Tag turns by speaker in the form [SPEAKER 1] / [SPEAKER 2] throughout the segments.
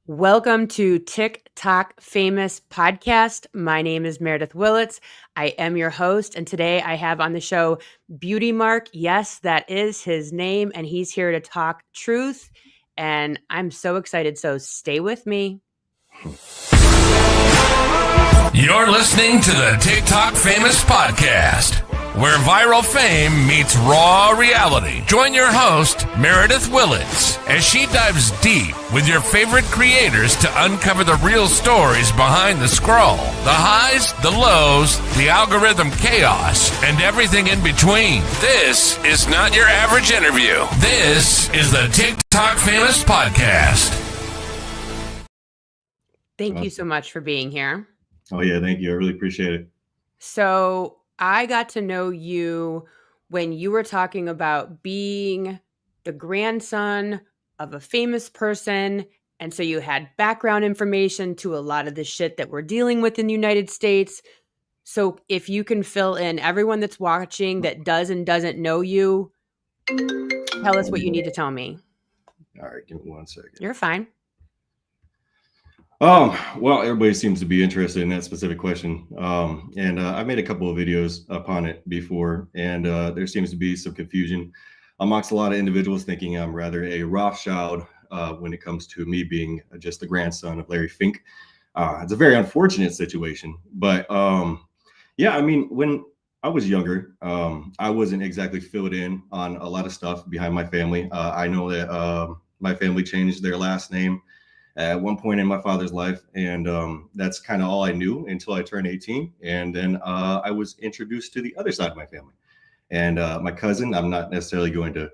[SPEAKER 1] Welcome to TikTok Famous Podcast. My name is Meredith Willits. I am your host, and today I have on the show BeautyMrk. Yes, that is his name, and he's here to talk truth, and I'm so excited, so stay with me.
[SPEAKER 2] You're listening to the TikTok Famous Podcast, where viral fame meets raw reality. Join your host, Meredith Willits, as she dives deep with your favorite creators to uncover the real stories behind the scroll, the highs, the lows, the algorithm chaos, and everything in between. This is not your average interview. This is the TikTok Famous Podcast.
[SPEAKER 1] Thank you so much for being here.
[SPEAKER 3] Oh, yeah, thank you. I really appreciate it.
[SPEAKER 1] So I got to know you when you were talking about being the grandson of a famous person. And so you had background information to a lot of the shit that we're dealing with in the United States. So if you can fill in everyone that's watching that does and doesn't know you, tell us what you need to tell me.
[SPEAKER 3] All right, give me 1 second.
[SPEAKER 1] You're fine.
[SPEAKER 3] Well, everybody seems to be interested in that specific question. And I've made a couple of videos upon it before, and there seems to be some confusion amongst a lot of individuals thinking I'm rather a Rothschild when it comes to me being just the grandson of Larry Fink. It's a very unfortunate situation, but yeah, I mean, when I was younger, I wasn't exactly filled in on a lot of stuff behind my family. I know that my family changed their last name at one point in my father's life, and that's kind of all I knew until I turned 18. And then I was introduced to the other side of my family, and my cousin, I'm not necessarily going to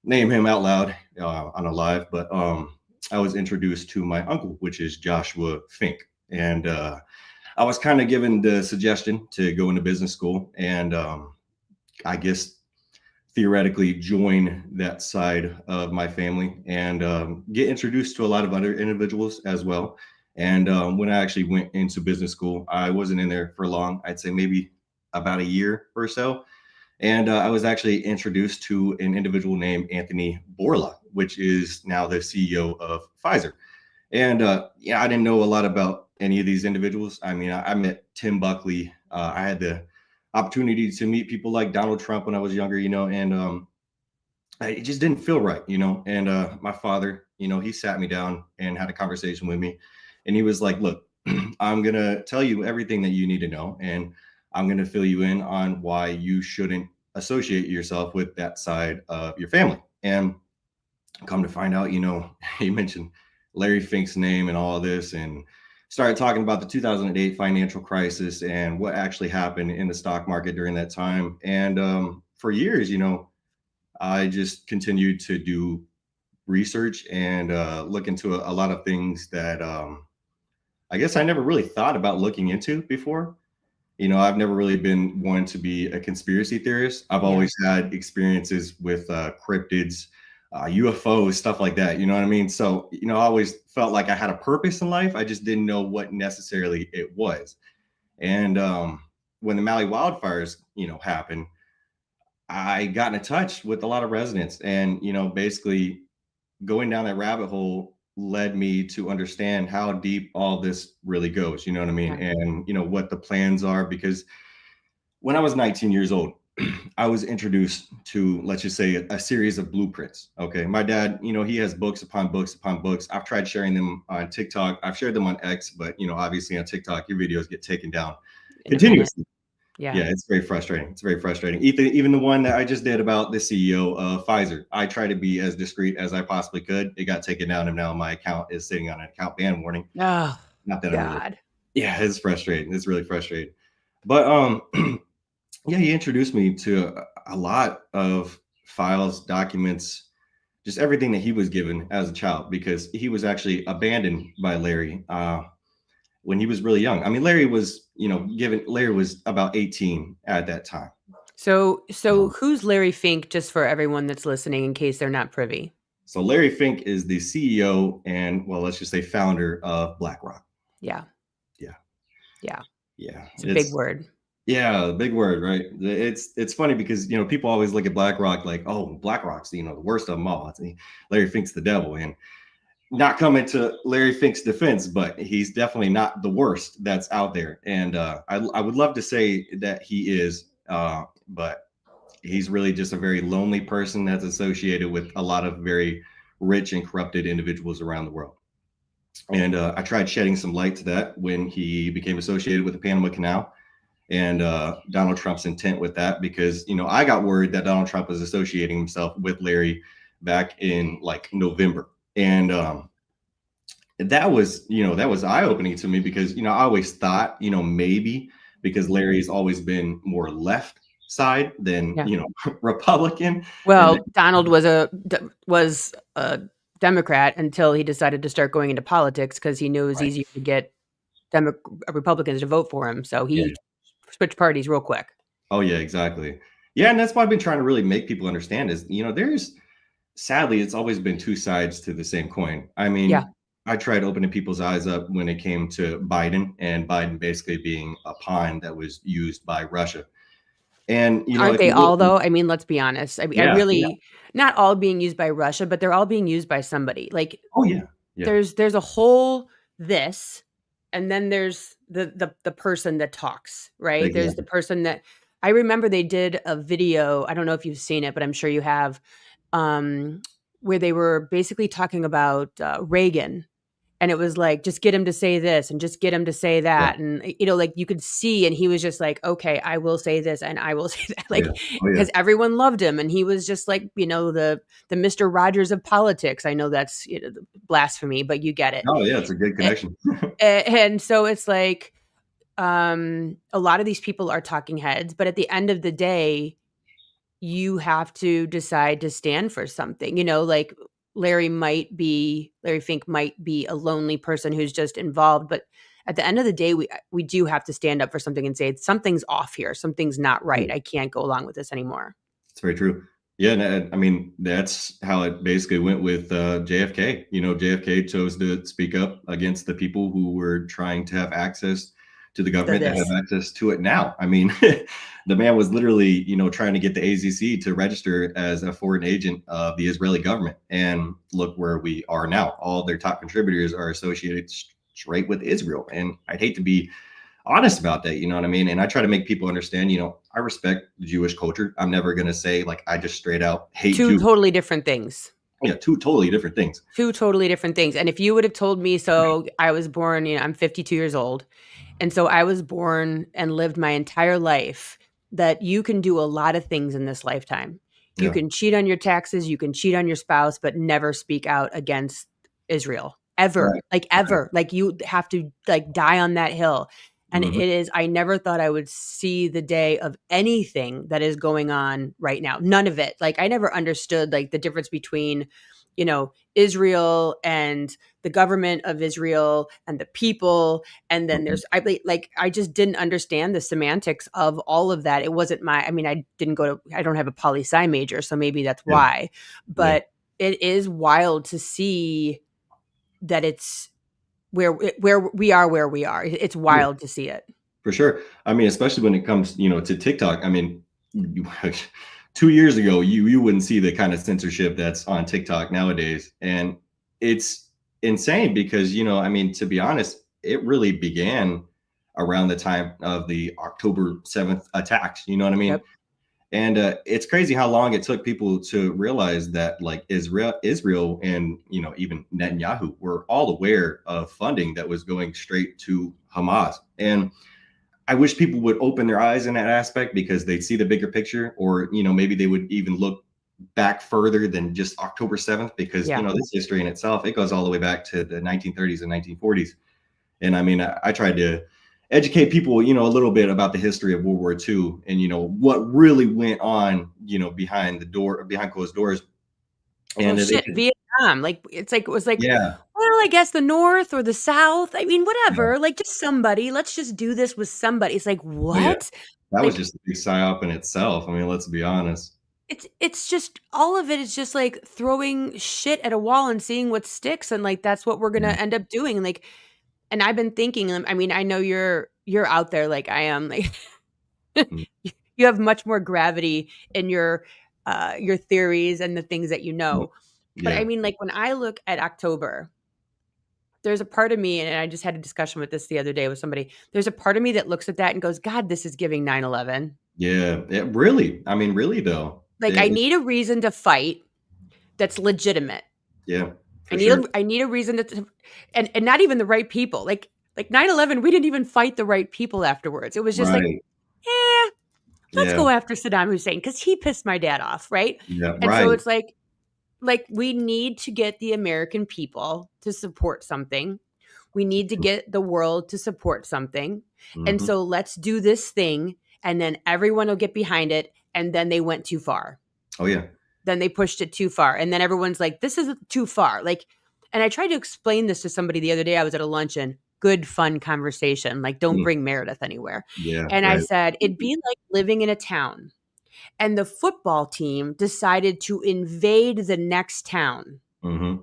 [SPEAKER 3] name him out loud on a live, but I was introduced to my uncle, which is Joshua Fink. And I was kind of given the suggestion to go into business school and I guess theoretically join that side of my family and get introduced to a lot of other individuals as well. And when I actually went into business school, I wasn't in there for long. I'd say maybe about a year or so. And I was actually introduced to an individual named Anthony Bourla, which is now the CEO of Pfizer. And yeah, I didn't know a lot about any of these individuals. I mean, I met Tim Buckley. I had the opportunity to meet people like Donald Trump when I was younger, and it just didn't feel right, and my father, he sat me down and had a conversation with me, and he was like, look, I'm going to tell you everything that you need to know, and I'm going to fill you in on why you shouldn't associate yourself with that side of your family. And come to find out, he mentioned Larry Fink's name and all of this, and started talking about the 2008 financial crisis and what actually happened in the stock market during that time. And for years, I just continued to do research and look into a lot of things that I guess I never really thought about looking into before. I've never really been one to be a conspiracy theorist. I've always had experiences with cryptids, UFOs, stuff like that. You know what I mean? So, I always felt like I had a purpose in life. I just didn't know what necessarily it was. And when the Maui wildfires, happened, I got in touch with a lot of residents, and, basically going down that rabbit hole led me to understand how deep all this really goes. You know what I mean? And, what the plans are, because when I was 19 years old, I was introduced to, let's just say, a series of blueprints. Okay. My dad, he has books upon books upon books. I've tried sharing them on TikTok. I've shared them on X, but, obviously on TikTok, your videos get taken down continuously. Yeah, it's very frustrating. It's very frustrating. Even the one that I just did about the CEO of Pfizer, I tried to be as discreet as I possibly could. It got taken down, and now my account is sitting on an account ban warning.
[SPEAKER 1] Oh,
[SPEAKER 3] not that
[SPEAKER 1] God.
[SPEAKER 3] Yeah, it's frustrating. It's really frustrating. But yeah, he introduced me to a lot of files, documents, just everything that he was given as a child, because he was actually abandoned by Larry when he was really young. I mean, Larry was about 18 at that time.
[SPEAKER 1] So who's Larry Fink, just for everyone that's listening in case they're not privy?
[SPEAKER 3] So Larry Fink is the CEO and, well, let's just say founder of BlackRock.
[SPEAKER 1] Yeah. It's a big word.
[SPEAKER 3] Yeah, the big word, right? It's funny because, people always look at BlackRock like, oh, BlackRock's, the worst of them all. Larry Fink's the devil. And not coming to Larry Fink's defense, but he's definitely not the worst that's out there. And I would love to say that he is, but he's really just a very lonely person that's associated with a lot of very rich and corrupted individuals around the world. And I tried shedding some light to that when he became associated with the Panama Canal and Donald Trump's intent with that, because I got worried that Donald Trump was associating himself with Larry back in like November, and that was eye opening to me, because I always thought maybe because Larry's always been more left side than
[SPEAKER 1] Yeah.
[SPEAKER 3] Republican, and
[SPEAKER 1] Well, Donald was a Democrat until he decided to start going into politics because he knew it was
[SPEAKER 3] right,
[SPEAKER 1] easier to get Republicans to vote for him. So
[SPEAKER 3] yeah,
[SPEAKER 1] he switched parties real quick.
[SPEAKER 3] oh yeah, exactly, yeah, and that's what I've been trying to really make people understand is there's sadly, it's always been two sides to the same coin. I
[SPEAKER 1] Yeah.
[SPEAKER 3] mean, I tried opening people's eyes up when it came to Biden, and Biden basically being a pawn that was used by Russia. And
[SPEAKER 1] Aren't
[SPEAKER 3] if
[SPEAKER 1] they
[SPEAKER 3] you look,
[SPEAKER 1] all though? I mean, let's be honest. I mean, I
[SPEAKER 3] yeah, yeah,
[SPEAKER 1] really not all being used by Russia, but they're all being used by somebody. Like
[SPEAKER 3] oh yeah, yeah,
[SPEAKER 1] there's a whole this, and then there's the person that talks, right? There's the
[SPEAKER 3] exactly,
[SPEAKER 1] person that I remember they did a video. I don't know if you've seen it, but I'm sure you have, um, where they were basically talking about Reagan, and it was like, just get him to say this and just get him to say
[SPEAKER 3] yeah,
[SPEAKER 1] that, and like you could see, and he was just like, okay, I will say this and I will say that,
[SPEAKER 3] oh yeah,
[SPEAKER 1] like,
[SPEAKER 3] oh yeah,
[SPEAKER 1] because everyone loved him, and he was just like, the Mr. Rogers of politics. I know that's blasphemy, but you get it.
[SPEAKER 3] oh yeah, it's a good connection.
[SPEAKER 1] And so it's like, a lot of these people are talking heads, but at the end of the day, you have to decide to stand for something. Like Larry Fink might be a lonely person who's just involved, but at the end of the day, we do have to stand up for something and say something's off here, something's not right. I can't go along with this anymore.
[SPEAKER 3] It's very true. Yeah, and I mean that's how it basically went with JFK. JFK chose to speak up against the people who were trying to have access to the
[SPEAKER 1] So
[SPEAKER 3] government that have
[SPEAKER 1] this,
[SPEAKER 3] access to it now. I mean, the man was literally, trying to get the AZC to register as a foreign agent of the Israeli government, and look where we are now. All their top contributors are associated straight with Israel, and I'd hate to be honest about that, you know what I mean? And I try to make people understand, I respect Jewish culture. I'm never going to say like I just straight out hate
[SPEAKER 1] two
[SPEAKER 3] Jews.
[SPEAKER 1] totally different things.
[SPEAKER 3] Yeah, two totally different things.
[SPEAKER 1] Two totally different things. And if you would have told me, so I was born, I'm 52 years old. And so I was born and lived my entire life that you can do a lot of things in this lifetime. You
[SPEAKER 3] Yeah,
[SPEAKER 1] can cheat on your taxes, you can cheat on your spouse, but never speak out against Israel ever.
[SPEAKER 3] right,
[SPEAKER 1] Like
[SPEAKER 3] right.
[SPEAKER 1] ever. Like you have to like die on that hill. And it
[SPEAKER 3] Hmm.
[SPEAKER 1] is, I never thought I would see the day of anything that is going on right now. None of it. Like I never understood like the difference between, Israel and the government of Israel and the people. And then
[SPEAKER 3] Hmm.
[SPEAKER 1] I just didn't understand the semantics of all of that. It wasn't I mean, I don't have a poli sci major, so maybe that's
[SPEAKER 3] Yeah,
[SPEAKER 1] why.
[SPEAKER 3] yeah,
[SPEAKER 1] But it is wild to see that it's where we are where we are. It's
[SPEAKER 3] yeah,
[SPEAKER 1] wild to see it.
[SPEAKER 3] for sure. I mean, especially when it comes, to TikTok. I mean, you, 2 years ago, you wouldn't see the kind of censorship that's on TikTok nowadays, and it's insane because I mean, to be honest, it really began around the time of the October 7th attacks. You know what I mean?
[SPEAKER 1] Yep.
[SPEAKER 3] And it's crazy how long it took people to realize that, like Israel, and even Netanyahu were all aware of funding that was going straight to Hamas. And I wish people would open their eyes in that aspect because they'd see the bigger picture, or maybe they would even look back further than just October 7th, because
[SPEAKER 1] Yeah.
[SPEAKER 3] this history in itself, it goes all the way back to the 1930s and 1940s. And I mean, I tried to educate people, a little bit about the history of World War II, and what really went on, behind the door, behind closed doors.
[SPEAKER 1] Well,
[SPEAKER 3] And
[SPEAKER 1] shit, Vietnam. Like it was like,
[SPEAKER 3] yeah,
[SPEAKER 1] well, I guess the North or the South. I mean,
[SPEAKER 3] yeah,
[SPEAKER 1] whatever. Like just somebody. Let's just do this with somebody. It's like,
[SPEAKER 3] oh yeah,
[SPEAKER 1] what?
[SPEAKER 3] that was
[SPEAKER 1] Like
[SPEAKER 3] just a big psyop in itself. I mean, let's be honest.
[SPEAKER 1] it's just all of it is just like throwing shit at a wall and seeing what sticks, and like that's what we're gonna
[SPEAKER 3] Yeah.
[SPEAKER 1] end up doing. And I've been thinking, I mean, I know you're out there like I am. Like
[SPEAKER 3] Mm,
[SPEAKER 1] you have much more gravity in your theories and the things that you
[SPEAKER 3] mm,
[SPEAKER 1] know. But I
[SPEAKER 3] yeah,
[SPEAKER 1] mean, like when I look at October. there's a part of me, and I just had a discussion with this the other day with somebody. There's a part of me that looks at that and goes, God, this is giving 9/11.
[SPEAKER 3] Yeah, it really. I mean, really though.
[SPEAKER 1] Like, I need a reason to fight that's legitimate.
[SPEAKER 3] Yeah, for sure.
[SPEAKER 1] I need a reason to, and not even the right people. Like 9/11, we didn't even fight the right people afterwards. It was just like,
[SPEAKER 3] Right.
[SPEAKER 1] eh, let's
[SPEAKER 3] Yeah.
[SPEAKER 1] go after Saddam Hussein because he pissed my dad off, right?
[SPEAKER 3] Yeah.
[SPEAKER 1] And so
[SPEAKER 3] Right.
[SPEAKER 1] it's like we need to get the American people to support something. We need to get the world to support something. And
[SPEAKER 3] Hmm.
[SPEAKER 1] so let's do this thing, and then everyone will get behind it. And then they went too far.
[SPEAKER 3] Oh yeah.
[SPEAKER 1] Then they pushed it too far. And then everyone's like, this isn't too far. Like, and I tried to explain this to somebody the other day. I was at a luncheon, good, fun conversation. Like, don't
[SPEAKER 3] Mm.
[SPEAKER 1] bring Meredith anywhere.
[SPEAKER 3] Yeah.
[SPEAKER 1] And I
[SPEAKER 3] Right.
[SPEAKER 1] said, it'd be like living in a town and the football team decided to invade the next town.
[SPEAKER 3] Hmm.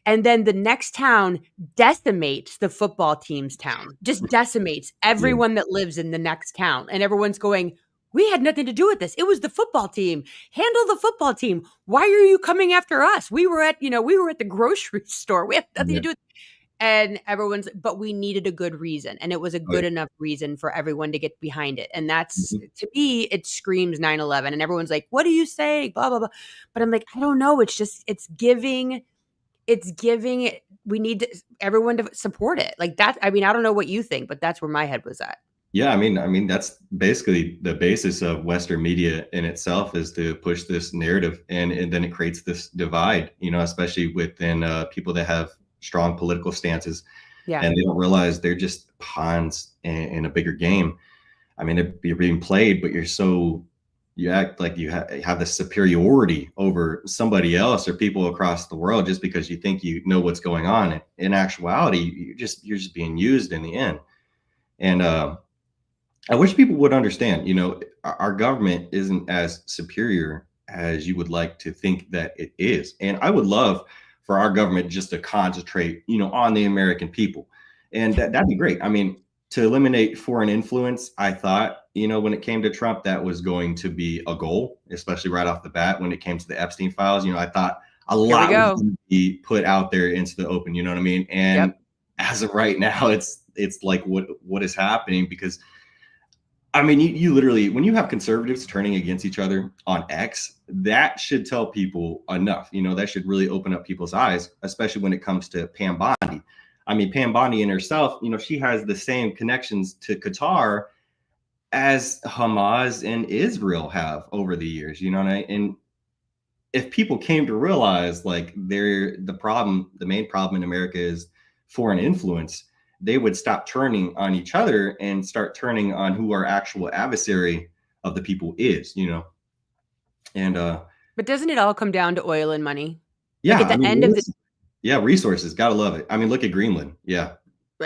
[SPEAKER 1] And then the next town decimates the football team's town, just decimates
[SPEAKER 3] Yeah.
[SPEAKER 1] everyone that lives in the next town. And everyone's going, we had nothing to do with this. It was the football team. Handle the football team. Why are you coming after us? We were at the grocery store. We have nothing
[SPEAKER 3] Yeah.
[SPEAKER 1] to do with it. And everyone's, but we needed a good reason. And it was a
[SPEAKER 3] Oh, yeah.
[SPEAKER 1] good enough reason for everyone to get behind it. And that's,
[SPEAKER 3] Mhm.
[SPEAKER 1] to me, it screams 9/11. And everyone's like, what do you say? Blah, blah, blah. But I'm like, I don't know. It's giving we need everyone to support it. Like that. I mean, I don't know what you think, but that's where my head was at.
[SPEAKER 3] Yeah, I mean that's basically the basis of Western media in itself is to push this narrative, and then it creates this divide, especially within people that have strong political stances,
[SPEAKER 1] Yeah.
[SPEAKER 3] and they don't realize they're just pawns in a bigger game. I mean, you're being played, but you act like you have the superiority over somebody else or people across the world just because you think you know what's going on. In actuality, you're just being used in the end. And I wish people would understand, our government isn't as superior as you would like to think that it is. And I would love for our government just to concentrate, on the American people. And that'd be great. I mean, to eliminate foreign influence, I thought, when it came to Trump, that was going to be a goal, especially right off the bat when it came to the Epstein files. I thought a
[SPEAKER 1] Here we
[SPEAKER 3] lot was
[SPEAKER 1] go.
[SPEAKER 3] going to be put out there into the open, you know what I mean? And
[SPEAKER 1] Yep.
[SPEAKER 3] as of right now, it's like what is happening because I mean, you literally, when you have conservatives turning against each other on X, that should tell people enough. That should really open up people's eyes, especially when it comes to Pam Bondi. I mean, Pam Bondi in herself, she has the same connections to Qatar as Hamas and Israel have over the years. And if people came to realize like the main problem in America is foreign influence, they would stop turning on each other and start turning on who our actual adversary of the people is. And
[SPEAKER 1] But doesn't it all come down to oil and money? Like
[SPEAKER 3] yeah,
[SPEAKER 1] at
[SPEAKER 3] I
[SPEAKER 1] the
[SPEAKER 3] mean,
[SPEAKER 1] end of the
[SPEAKER 3] yeah, resources, gotta love it. I mean, look at Greenland. Yeah,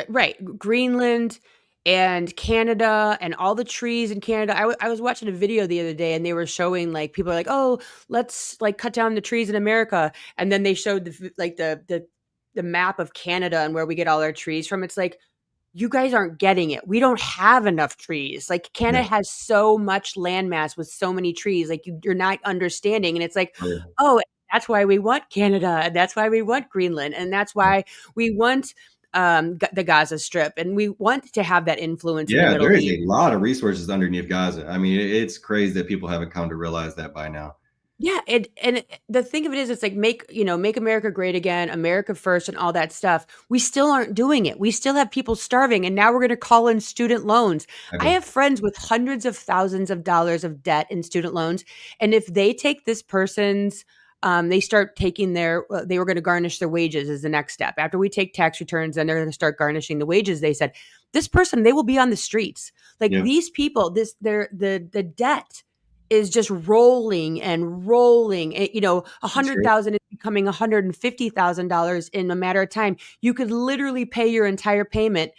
[SPEAKER 1] right, Greenland and Canada and all the trees in Canada. I was watching a video the other day and they were showing like people are like, oh, let's like cut down the trees in America, and then they showed the map of Canada and where we get all our trees from. It's like, you guys aren't getting it. We don't have enough trees. Like
[SPEAKER 3] yeah,
[SPEAKER 1] Canada has so much landmass with so many trees. Like you're not understanding. And it's like,
[SPEAKER 3] oh, yeah,
[SPEAKER 1] oh, that's why we want Canada. And that's why we want Greenland. And that's
[SPEAKER 3] yeah.
[SPEAKER 1] why we want the Gaza Strip. And we want to have that influence in the
[SPEAKER 3] Yeah,
[SPEAKER 1] Middle
[SPEAKER 3] there is
[SPEAKER 1] East.
[SPEAKER 3] a lot of resources underneath Gaza. I mean, it's crazy that people haven't come to realize that by now.
[SPEAKER 1] Yeah, the thing of it is, it's like make America great again, America first, and all that stuff. We still aren't doing it. We still have people starving, and now we're going to call in student loans. I
[SPEAKER 3] Ever.
[SPEAKER 1] have friends with hundreds of thousands of dollars of debt in student loans, and if they take this person's, they start taking they were going to garnish their wages as the next step. After we take tax returns, then they're going to start garnishing the wages. They said this person, they will be on the streets. Like
[SPEAKER 3] Yeah,
[SPEAKER 1] these people, the debt is just rolling and rolling. 100,000 is becoming $150,000 in a matter of time. You could literally pay your entire payment,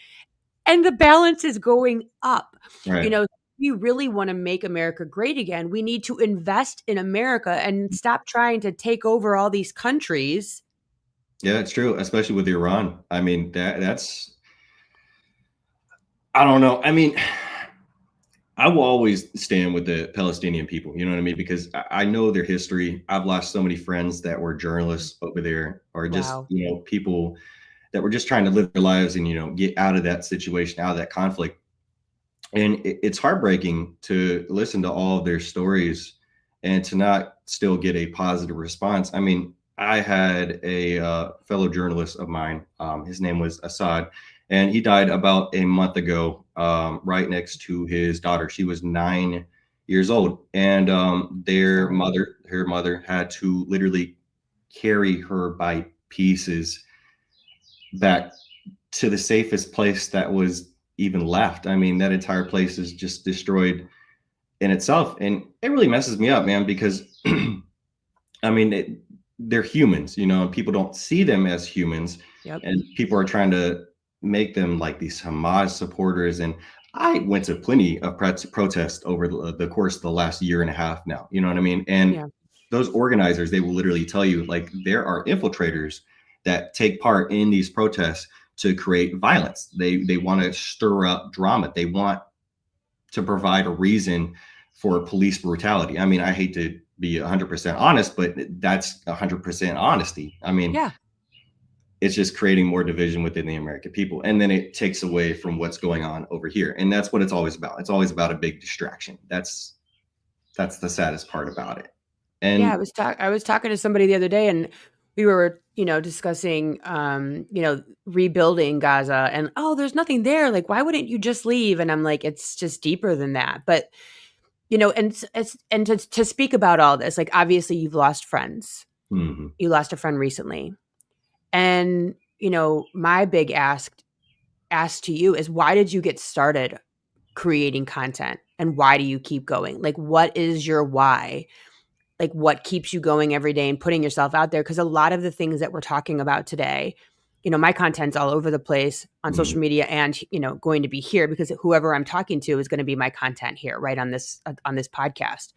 [SPEAKER 1] and the balance is going up. You
[SPEAKER 3] right.
[SPEAKER 1] know, we really want to make America great again. We need to invest in America and stop trying to take over all these countries.
[SPEAKER 3] Yeah, it's true, especially with Iran. I mean, that's I don't know. I mean, I will always stand with the Palestinian people. You know what I mean? Because I know their history. I've lost so many friends that were journalists over there, or just
[SPEAKER 1] Wow.
[SPEAKER 3] people. that were just trying to live their lives and, get out of that situation, out of that conflict. And it's heartbreaking to listen to all of their stories and to not still get a positive response. I mean, I had a fellow journalist of mine. His name was Assad, and he died about a month ago, right next to his daughter. She was 9 years old, and
[SPEAKER 1] Sorry.
[SPEAKER 3] her mother, had to literally carry her by pieces back to the safest place that was even left. I mean, that entire place is just destroyed in itself. And it really messes me up, man, because I mean, they're humans, and people don't see them as humans.
[SPEAKER 1] Yep.
[SPEAKER 3] And people are trying to make them like these Hamas supporters. And I went to plenty of protests over the course of the last year and a half now. You know what I mean? And
[SPEAKER 1] Yeah.
[SPEAKER 3] those organizers, they will literally tell you, like, there are infiltrators that take part in these protests to create violence. They want to stir up drama. They want to provide a reason for police brutality. I mean, I hate to be 100% honest, but that's 100% honesty. I mean,
[SPEAKER 1] Yeah.
[SPEAKER 3] it's just creating more division within the American people. And then it takes away from what's going on over here. And that's what it's always about. It's always about a big distraction. That's the saddest part about it.
[SPEAKER 1] Yeah,
[SPEAKER 3] And
[SPEAKER 1] I was talking to somebody the other day, and we were, discussing, rebuilding Gaza, and, "Oh, there's nothing there, like, why wouldn't you just leave?" And I'm like, "It's just deeper than that." But, and to speak about all this, like, obviously, you've lost friends.
[SPEAKER 3] mhm,
[SPEAKER 1] You lost a friend recently. And, my big ask to you is, why did you get started creating content, and why do you keep going? Like, what is your why? Like, what keeps you going every day and putting yourself out there? Because a lot of the things that we're talking about today, my content's all over the place on
[SPEAKER 3] mhm.
[SPEAKER 1] social media, and, going to be here because whoever I'm talking to is going to be my content here, right, on this podcast.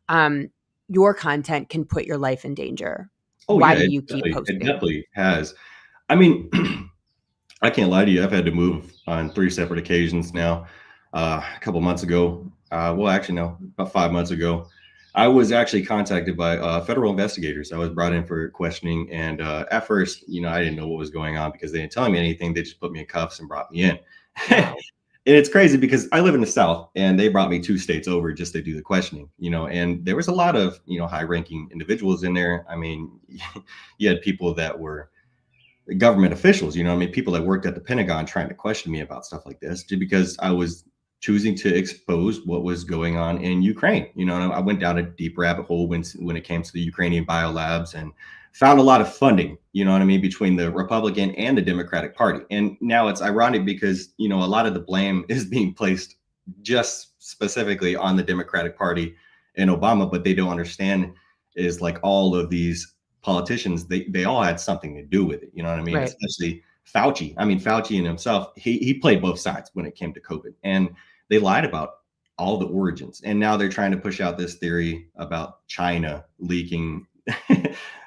[SPEAKER 1] Um, your content can put your life in danger.
[SPEAKER 3] Oh
[SPEAKER 1] Why
[SPEAKER 3] yeah,
[SPEAKER 1] do you keep
[SPEAKER 3] it
[SPEAKER 1] posting?
[SPEAKER 3] definitely has. I mean, I can't lie to you. I've had to move on 3 separate occasions now. A couple months ago, well, actually, no, about 5 months ago, I was actually contacted by federal investigators. I was brought in for questioning, and at first, I didn't know what was going on because they didn't tell me anything. They just put me in cuffs and brought me in.
[SPEAKER 1] Wow.
[SPEAKER 3] And it's crazy because I live in the South, and they brought me 2 states over just to do the questioning, and there was a lot of, high ranking individuals in there. I mean, you had people that were government officials, I mean, people that worked at the Pentagon trying to question me about stuff like this, just because I was choosing to expose what was going on in Ukraine. And I went down a deep rabbit hole when it came to the Ukrainian biolabs, and found a lot of funding, what I mean, between the Republican and the Democratic Party. And now it's ironic because, a lot of the blame is being placed just specifically on the Democratic Party and Obama, but they don't understand is like all of these politicians, they all had something to do with it. You know what I mean?
[SPEAKER 1] Right.
[SPEAKER 3] Especially Fauci. I mean, Fauci in himself, he played both sides when it came to COVID, and they lied about all the origins. And now they're trying to push out this theory about China leaking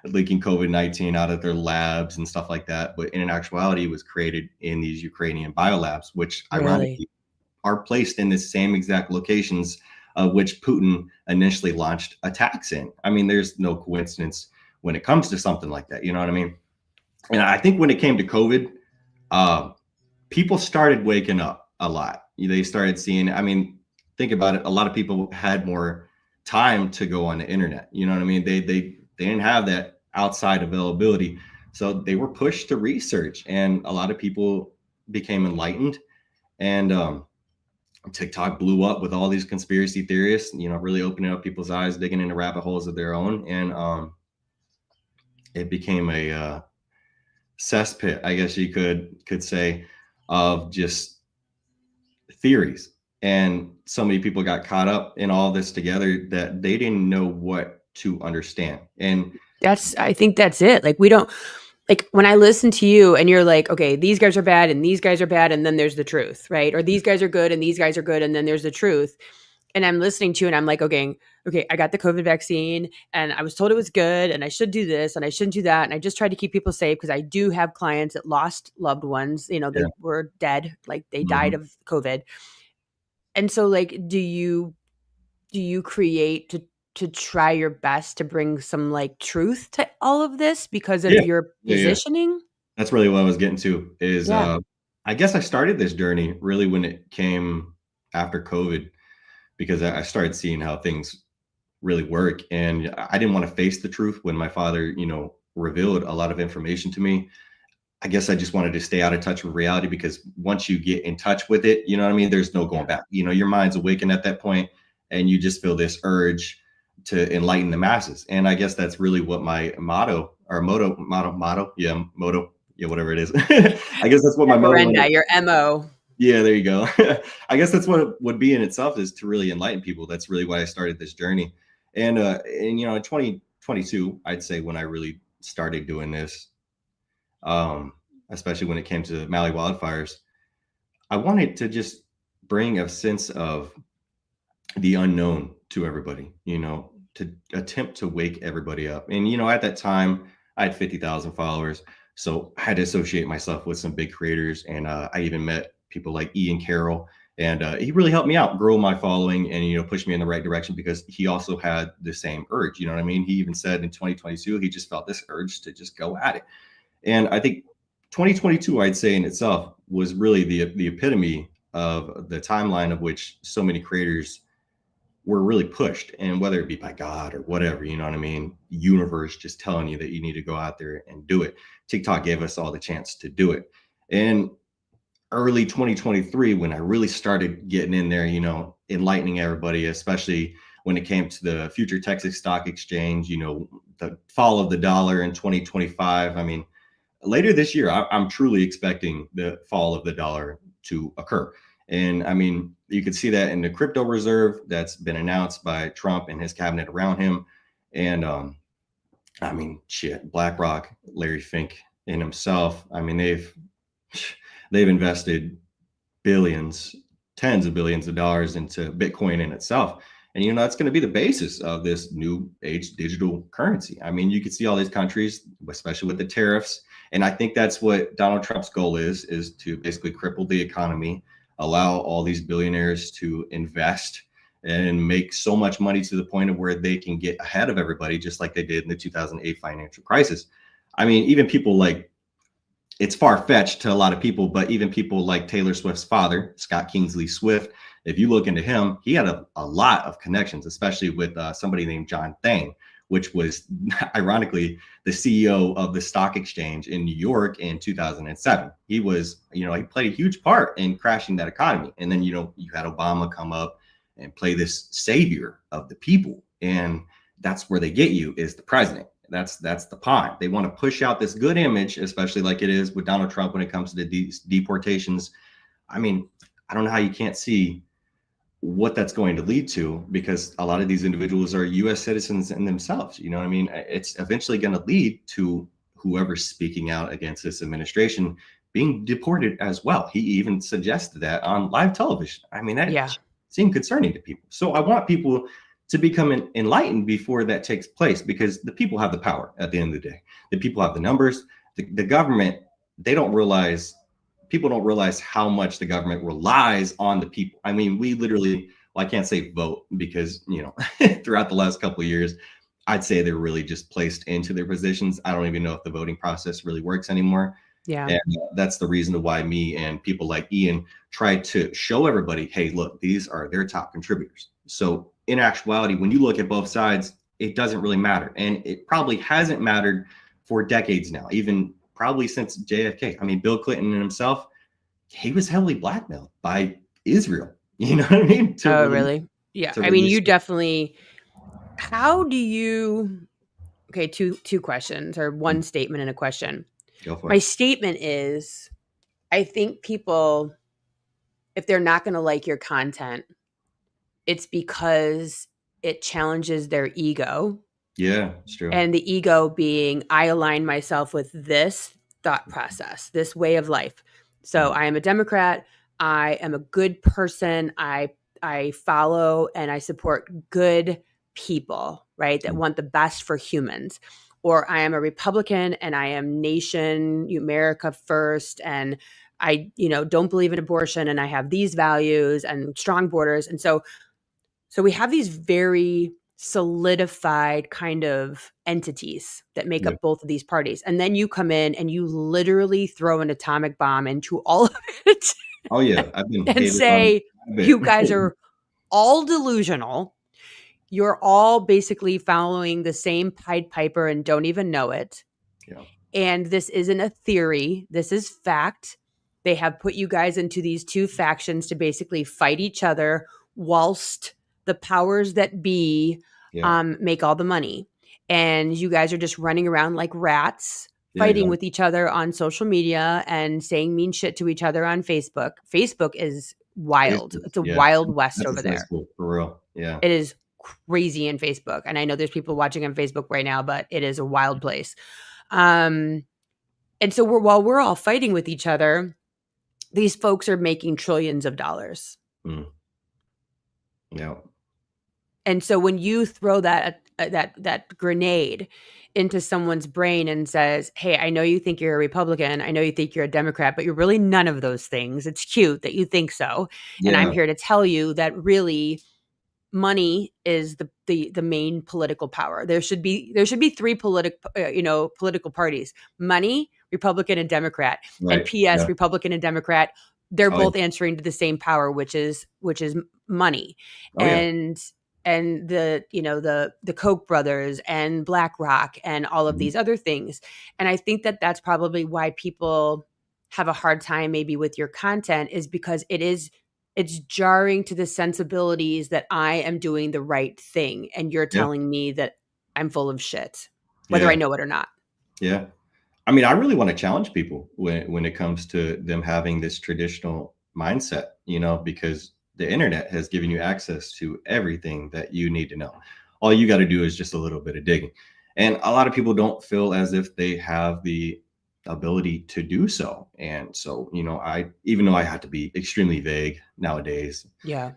[SPEAKER 3] leaking COVID-19 out of their labs and stuff like that. But in actuality, it was created in these Ukrainian biolabs, which
[SPEAKER 1] Really?
[SPEAKER 3] ironically are placed in the same exact locations which Putin initially launched attacks in. I mean, there's no coincidence when it comes to something like that. You know what I mean? And I think when it came to COVID, uh, people started waking up a lot. They started seeing, I mean, think about it. A lot of people had more time to go on the internet. You know what I mean? They didn't have that outside availability. So they were pushed to research, and a lot of people became enlightened. And TikTok blew up with all these conspiracy theorists, really opening up people's eyes, digging into rabbit holes of their own. And it became a cesspit, I guess you could say, of just theories. And so many people got caught up in all this together that they didn't know what to understand. And
[SPEAKER 1] I think that's it. Like, we don't, like, when I listen to you and you're like, okay, these guys are bad and these guys are bad, and then there's the truth, right? Or these guys are good and these guys are good, and then there's the truth. And I'm listening to you and I'm like, okay, I got the COVID vaccine and I was told it was good and I should do this and I shouldn't do that. And I just tried to keep people safe because I do have clients that lost loved ones.
[SPEAKER 3] yeah,
[SPEAKER 1] They were dead, like they died
[SPEAKER 3] mhm.
[SPEAKER 1] of COVID. And so, like, do you create to try your best to bring some, like, truth to all of this because of
[SPEAKER 3] Yeah,
[SPEAKER 1] your
[SPEAKER 3] yeah, yeah.
[SPEAKER 1] positioning?
[SPEAKER 3] That's really what I was getting to is,
[SPEAKER 1] Yeah.
[SPEAKER 3] I guess I started this journey really when it came after COVID, because I started seeing how things really work. And I didn't want to face the truth when my father, revealed a lot of information to me. I guess I just wanted to stay out of touch with reality, because once you get in touch with it, you know what I mean? There's no going
[SPEAKER 1] Yeah.
[SPEAKER 3] back. Your mind's awakened at that point, and you just feel this urge to enlighten the masses. And I guess that's really what my motto, yeah, whatever it is. I guess that's what my motto
[SPEAKER 1] Referenda, your MO.
[SPEAKER 3] yeah, there you go. I guess that's what it would be in itself, is to really enlighten people. That's really why I started this journey. And in 2022, I'd say, when I really started doing this, um, especially when it came to Maui wildfires, I wanted to just bring a sense of the unknown to everybody, to attempt to wake everybody up. And, at that time, I had 50,000 followers. So I had to associate myself with some big creators. And I even met people like Ian Carroll. And he really helped me out grow my following and, push me in the right direction, because he also had the same urge. You know what I mean? He even said in 2022, he just felt this urge to just go at it. And I think 2022, I'd say in itself, was really the epitome of the timeline of which so many creators were really pushed, and whether it be by God or whatever, you know what I mean? Universe just telling you that you need to go out there and do it. TikTok gave us all the chance to do it. And early 2023, when I really started getting in there, enlightening everybody, especially when it came to the future Texas Stock Exchange, the fall of the dollar in 2025. I mean, later this year, I'm truly expecting the fall of the dollar to occur. And I mean, you could see that in the crypto reserve that's been announced by Trump and his cabinet around him. And I mean, shit, BlackRock, Larry Fink and himself, I mean, they've invested billions, tens of billions of dollars into Bitcoin in itself. And that's going to be the basis of this new age digital currency. I mean, you can see all these countries, especially with the tariffs. And I think that's what Donald Trump's goal is to basically cripple the economy, allow all these billionaires to invest and make so much money to the point of where they can get ahead of everybody, just like they did in the 2008 financial crisis. I mean, even people like, it's far-fetched to a lot of people, but even people like Taylor Swift's father, Scott Kingsley Swift, if you look into him, he had a lot of connections, especially with somebody named John Thane, which was ironically the CEO of the stock exchange in New York in 2007. He was, he played a huge part in crashing that economy. And then, you had Obama come up and play this savior of the people. And that's where they get you, is the president. That's the pawn. They want to push out this good image, especially like it is with Donald Trump when it comes to the deportations. I mean, I don't know how you can't see what that's going to lead to, because a lot of these individuals are U.S. citizens in themselves. You know what I mean? It's eventually going to lead to whoever's speaking out against this administration being deported as well. He even suggested that on live television. I mean, that
[SPEAKER 1] Yeah.
[SPEAKER 3] seemed concerning to people. So I want people to become enlightened before that takes place, because the people have the power at the end of the day. The people have the numbers. The government, they don't realize, people don't realize how much the government relies on the people. I mean, we literally, well, I can't say vote, because, throughout the last couple of years, I'd say they're really just placed into their positions. I don't even know if the voting process really works anymore.
[SPEAKER 1] Yeah.
[SPEAKER 3] And that's the reason why me and people like Ian try to show everybody, hey, look, these are their top contributors. So in actuality, when you look at both sides, it doesn't really matter. And it probably hasn't mattered for decades now, even probably since JFK. I mean, Bill Clinton himself, he was heavily blackmailed by Israel. You know what I mean?
[SPEAKER 1] Oh, really? Yeah.
[SPEAKER 3] To
[SPEAKER 1] I mean,
[SPEAKER 3] release.
[SPEAKER 1] you definitely. How do you? Okay, two questions, or one statement and a question.
[SPEAKER 3] Go for
[SPEAKER 1] My
[SPEAKER 3] it.
[SPEAKER 1] statement is, I think people, if they're not going to like your content, it's because it challenges their ego.
[SPEAKER 3] Yeah, it's true.
[SPEAKER 1] And the ego being, I align myself with this thought process, this way of life. So I am a Democrat. I am a good person. I follow and I support good people, right? That want the best for humans. Or I am a Republican and I am nation, America first. And I, don't believe in abortion and I have these values and strong borders. And so we have these very solidified kind of entities that make
[SPEAKER 3] Yeah.
[SPEAKER 1] up both of these parties. And then you come in and you literally throw an atomic bomb into all of it
[SPEAKER 3] Oh yeah, I've been
[SPEAKER 1] and
[SPEAKER 3] hated on
[SPEAKER 1] say,
[SPEAKER 3] a
[SPEAKER 1] you
[SPEAKER 3] bit.
[SPEAKER 1] guys are all delusional. You're all basically following the same Pied Piper and don't even know it.
[SPEAKER 3] Yeah.
[SPEAKER 1] And this isn't a theory. This is fact. They have put you guys into these two factions to basically fight each other whilst the powers that be
[SPEAKER 3] Yeah.
[SPEAKER 1] make all the money. And you guys are just running around like rats,
[SPEAKER 3] Yeah.
[SPEAKER 1] fighting
[SPEAKER 3] Exactly.
[SPEAKER 1] with each other on social media and saying mean shit to each other on Facebook. Facebook is wild.
[SPEAKER 3] Facebook.
[SPEAKER 1] It's a
[SPEAKER 3] Yeah.
[SPEAKER 1] wild west
[SPEAKER 3] That's a
[SPEAKER 1] over there.
[SPEAKER 3] cesspool for real. Yeah.
[SPEAKER 1] It is crazy in Facebook. And I know there's people watching on Facebook right now, but it is a wild place. And so while we're all fighting with each other, these folks are making trillions of dollars.
[SPEAKER 3] Mm. Yeah.
[SPEAKER 1] And so when you throw that grenade into someone's brain and says, "Hey, I know you think you're a Republican, I know you think you're a Democrat, but you're really none of those things. It's cute that you think so. And I'm
[SPEAKER 3] Yeah.
[SPEAKER 1] here to tell you that really money is the main political power. There should be three political parties: money, Republican, and Democrat. And
[SPEAKER 3] Right.
[SPEAKER 1] P.S.
[SPEAKER 3] Yeah.
[SPEAKER 1] Republican and Democrat, they're
[SPEAKER 3] Oh yeah.
[SPEAKER 1] both answering to the same power, which is money.
[SPEAKER 3] Oh yeah.
[SPEAKER 1] And the Koch brothers and BlackRock and all of
[SPEAKER 3] Mhm.
[SPEAKER 1] these other things. And I think that that's probably why people have a hard time maybe with your content, is because it's jarring to the sensibilities that I am doing the right thing and you're
[SPEAKER 3] Yeah.
[SPEAKER 1] telling me that I'm full of shit, whether I
[SPEAKER 3] Yeah.
[SPEAKER 1] know it or not.
[SPEAKER 3] Yeah. I mean, I really want to challenge people when it comes to them having this traditional mindset, because the internet has given you access to everything that you need to know. All you got to do is just a little bit of digging. And a lot of people don't feel as if they have the ability to do so. And so, even though I have to be extremely vague nowadays,
[SPEAKER 1] Yeah.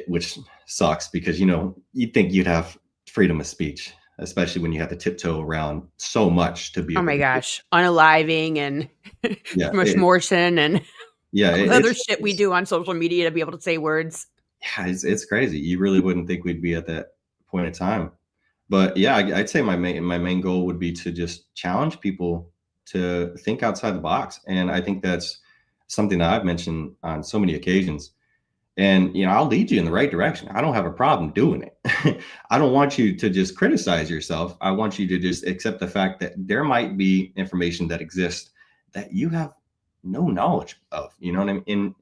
[SPEAKER 3] which sucks because, you'd think you'd have freedom of speech, especially when you have to tiptoe around so much to be
[SPEAKER 1] Oh
[SPEAKER 3] able
[SPEAKER 1] my
[SPEAKER 3] to.
[SPEAKER 1] gosh. Unaliving and
[SPEAKER 3] Yeah,
[SPEAKER 1] Morrison and
[SPEAKER 3] yeah,
[SPEAKER 1] all the other shit we do on social media to be able to say words.
[SPEAKER 3] yeah, it's crazy. You really wouldn't think we'd be at that point in time. But yeah, I'd say my main goal would be to just challenge people to think outside the box, and I think that's something that I've mentioned on so many occasions. And I'll lead you in the right direction. I don't have a problem doing it. I don't want you to just criticize yourself. I want you to just accept the fact that there might be information that exists that you have no knowledge of. You know what I mean? And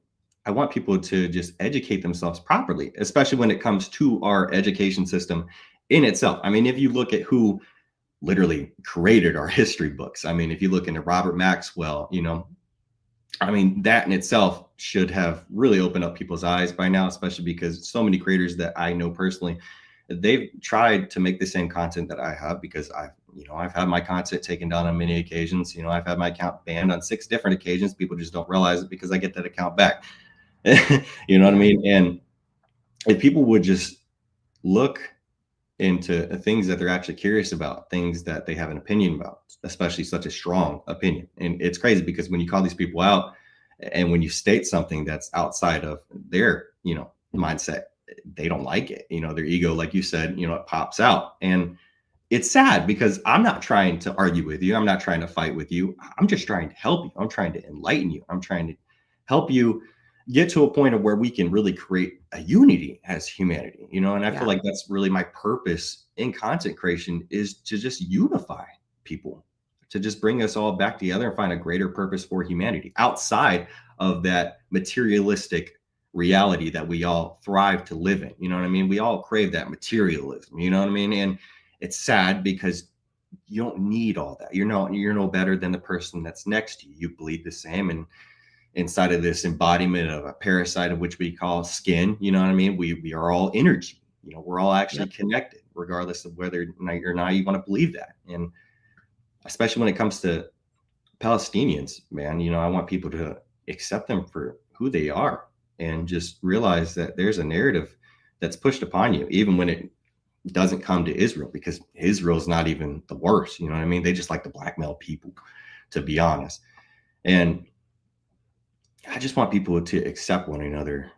[SPEAKER 3] I want people to just educate themselves properly, especially when it comes to our education system in itself. I mean, if you look at who literally created our history books, I mean, if you look into Robert Maxwell, I mean, that in itself should have really opened up people's eyes by now, especially because so many creators that I know personally, they've tried to make the same content that I have, because I've had my content taken down on many occasions. I've had my account banned on 6 different occasions. People just don't realize it because I get that account back. You know what I
[SPEAKER 1] Yeah.
[SPEAKER 3] mean? And if people would just look into things that they're actually curious about, things that they have an opinion about, especially such a strong opinion. And it's crazy because when you call these people out and when you state something that's outside of their, mindset, they don't like it. Their ego, like you said, it pops out. And it's sad because I'm not trying to argue with you. I'm not trying to fight with you. I'm just trying to help you. I'm trying to enlighten you. I'm trying to help you get to a point of where we can really create a unity as humanity, and I feel
[SPEAKER 1] Yeah.
[SPEAKER 3] like that's really my purpose in content creation, is to just unify people, to just bring us all back together and find a greater purpose for humanity outside of that materialistic reality that we all thrive to live in. You know what I mean? We all crave that materialism, you know what I mean? And it's sad because you don't need all that. You're no better than the person that's next to you. You bleed the same, and inside of this embodiment of a parasite of which we call skin, you know what I mean? We are all energy. We're all actually
[SPEAKER 1] Yep.
[SPEAKER 3] connected, regardless of whether or not you want to believe that. And especially when it comes to Palestinians, man, I want people to accept them for who they are and just realize that there's a narrative that's pushed upon you, even when it doesn't come to Israel, because Israel's not even the worst. You know what I mean? They just like to blackmail people, to be honest. And I just want people to accept one another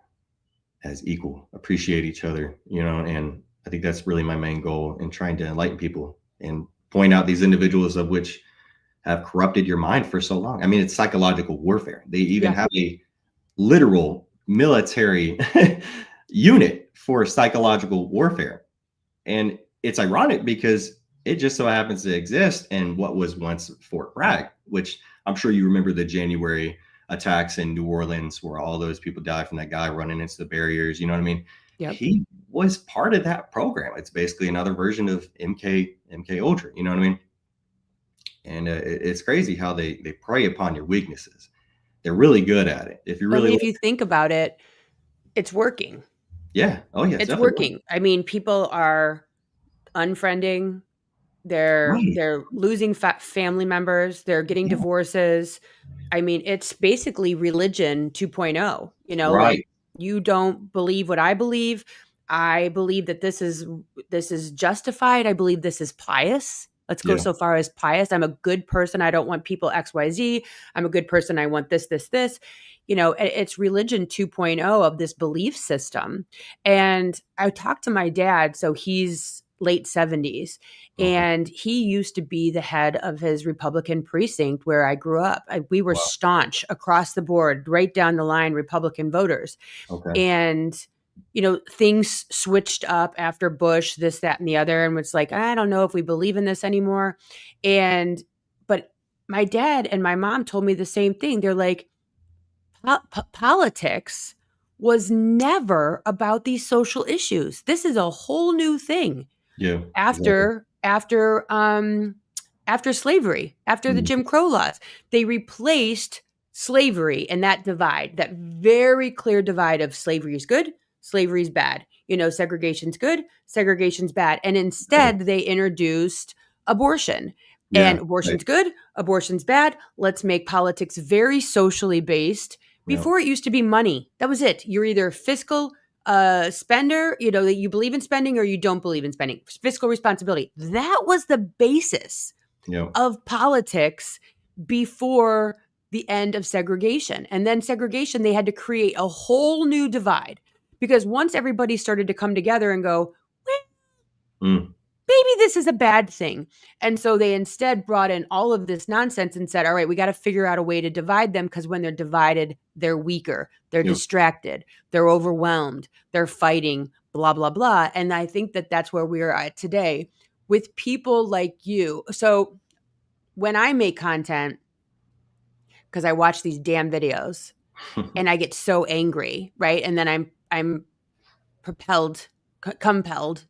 [SPEAKER 3] as equal, appreciate each other, and I think that's really my main goal in trying to enlighten people and point out these individuals of which have corrupted your mind for so long. I mean, it's psychological warfare. They even
[SPEAKER 1] Yeah.
[SPEAKER 3] have a literal military unit for psychological warfare. And it's ironic because it just so happens to exist in what was once Fort Bragg, which I'm sure you remember the January attacks in New Orleans where all those people died from that guy running into the barriers. You know what I mean?
[SPEAKER 1] Yep.
[SPEAKER 3] He was part of that program. It's basically another version of MK Ultra. You know what I mean? And it's crazy how they prey upon your weaknesses. They're really good at it. If you
[SPEAKER 1] I
[SPEAKER 3] really
[SPEAKER 1] mean, if
[SPEAKER 3] look,
[SPEAKER 1] you think about it, it's working.
[SPEAKER 3] yeah, oh yeah, it's
[SPEAKER 1] It's
[SPEAKER 3] definitely
[SPEAKER 1] working. I mean, people are unfriending.
[SPEAKER 3] right.
[SPEAKER 1] They're losing family members. They're getting
[SPEAKER 3] Yeah,
[SPEAKER 1] divorces. I mean, it's basically religion 2.0. You know, like
[SPEAKER 3] right.
[SPEAKER 1] you don't believe what I believe. I believe that this is justified. I believe this is pious. Let's go
[SPEAKER 3] Yeah,
[SPEAKER 1] so far as pious. I'm a good person. I don't want people XYZ. I'm a good person. I want this, this, this. You know, it's religion 2.0 of this belief system. And I talked to my dad, so he's late 70s,
[SPEAKER 3] okay.
[SPEAKER 1] and he used to be the head of his Republican precinct where I grew up. We were
[SPEAKER 3] Wow.
[SPEAKER 1] staunch across the board, right down the line Republican voters.
[SPEAKER 3] Okay.
[SPEAKER 1] And, you know, things switched up after Bush, this, that, and the other. And it's like, I don't know if we believe in this anymore. But my dad and my mom told me the same thing. They're like, politics was never about these social issues. This is a whole new thing
[SPEAKER 3] Yeah, exactly.
[SPEAKER 1] after slavery, after the
[SPEAKER 3] Mhm.
[SPEAKER 1] Jim Crow laws. They replaced slavery and that divide, that very clear divide of slavery is good, slavery is bad. You know, segregation's good, segregation's bad. And
[SPEAKER 3] Right.
[SPEAKER 1] instead, they introduced abortion. And
[SPEAKER 3] Yeah, right.
[SPEAKER 1] abortion's good, abortion's bad. Let's make politics very socially based.
[SPEAKER 3] Yeah,
[SPEAKER 1] Before it used to be money. That was it. You're either fiscal spender, you know, that you believe in spending or you don't believe in spending. Fiscal responsibility. That was the basis
[SPEAKER 3] yeah,
[SPEAKER 1] of politics before the end of segregation. And then segregation, they had to create a whole new divide because once everybody started to come together and go,
[SPEAKER 3] mm,
[SPEAKER 1] maybe this is a bad thing. And so they instead brought in all of this nonsense and said, all right, we got to figure out a way to divide them because when they're divided, they're weaker, they're
[SPEAKER 3] yeah,
[SPEAKER 1] distracted, they're overwhelmed, they're fighting, blah, blah, blah. And I think that that's where we're at today with people like you. So when I make content, because I watch these damn videos and I get so angry, right? And then I'm compelled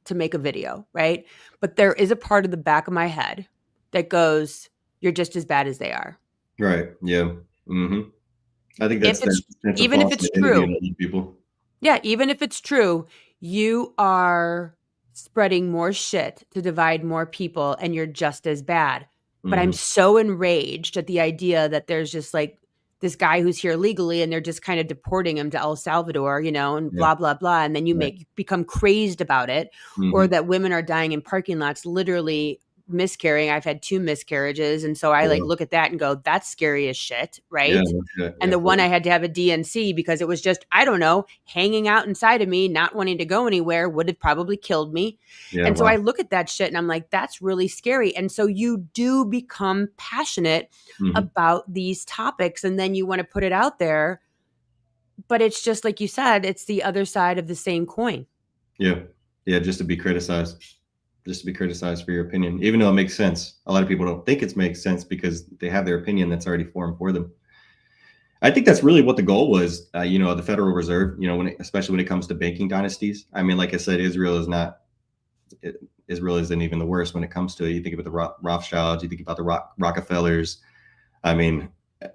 [SPEAKER 1] to make a video, right? But there is a part of the back of my head that goes, "You're just as bad as they are."
[SPEAKER 3] right. Yeah. Hmm. I think
[SPEAKER 1] If it's
[SPEAKER 3] that's a
[SPEAKER 1] even if
[SPEAKER 3] false
[SPEAKER 1] it's
[SPEAKER 3] identity in
[SPEAKER 1] true,
[SPEAKER 3] other people.
[SPEAKER 1] yeah, even if it's true, you are spreading more shit to divide more people and you're just as bad. But I'm
[SPEAKER 3] Hmm.
[SPEAKER 1] so enraged at the idea that there's just like this guy who's here legally and they're just kind of deporting him to El Salvador, you know, and
[SPEAKER 3] Yeah,
[SPEAKER 1] blah blah blah, and then
[SPEAKER 3] right.
[SPEAKER 1] become crazed about it, or
[SPEAKER 3] Hmm.
[SPEAKER 1] that women are dying in parking lots literally miscarrying. I've had 2 miscarriages, and so I like
[SPEAKER 3] Yeah,
[SPEAKER 1] look at that and go, that's scary as shit,
[SPEAKER 3] yeah,
[SPEAKER 1] right?
[SPEAKER 3] that's it.
[SPEAKER 1] And
[SPEAKER 3] Yeah,
[SPEAKER 1] the
[SPEAKER 3] for
[SPEAKER 1] one I had to have a DNC because it was just, I don't know, hanging out inside of me, not wanting to go anywhere would have probably killed me.
[SPEAKER 3] yeah,
[SPEAKER 1] And so
[SPEAKER 3] wow.
[SPEAKER 1] I look at that shit and I'm like, that's really scary. And so you do become passionate
[SPEAKER 3] Hmm.
[SPEAKER 1] about these topics and then you want to put it out there. But it's just like you said, it's the other side of the same coin.
[SPEAKER 3] Yeah, yeah, just to be criticized for your opinion, even though it makes sense. A lot of people don't think it makes sense because they have their opinion that's already formed for them. I think that's really what the goal was, the Federal Reserve, especially when it comes to banking dynasties. I mean, like I said, Israel isn't even the worst when it comes to it. You think about the Rothschilds, you think about the Rockefellers. I mean,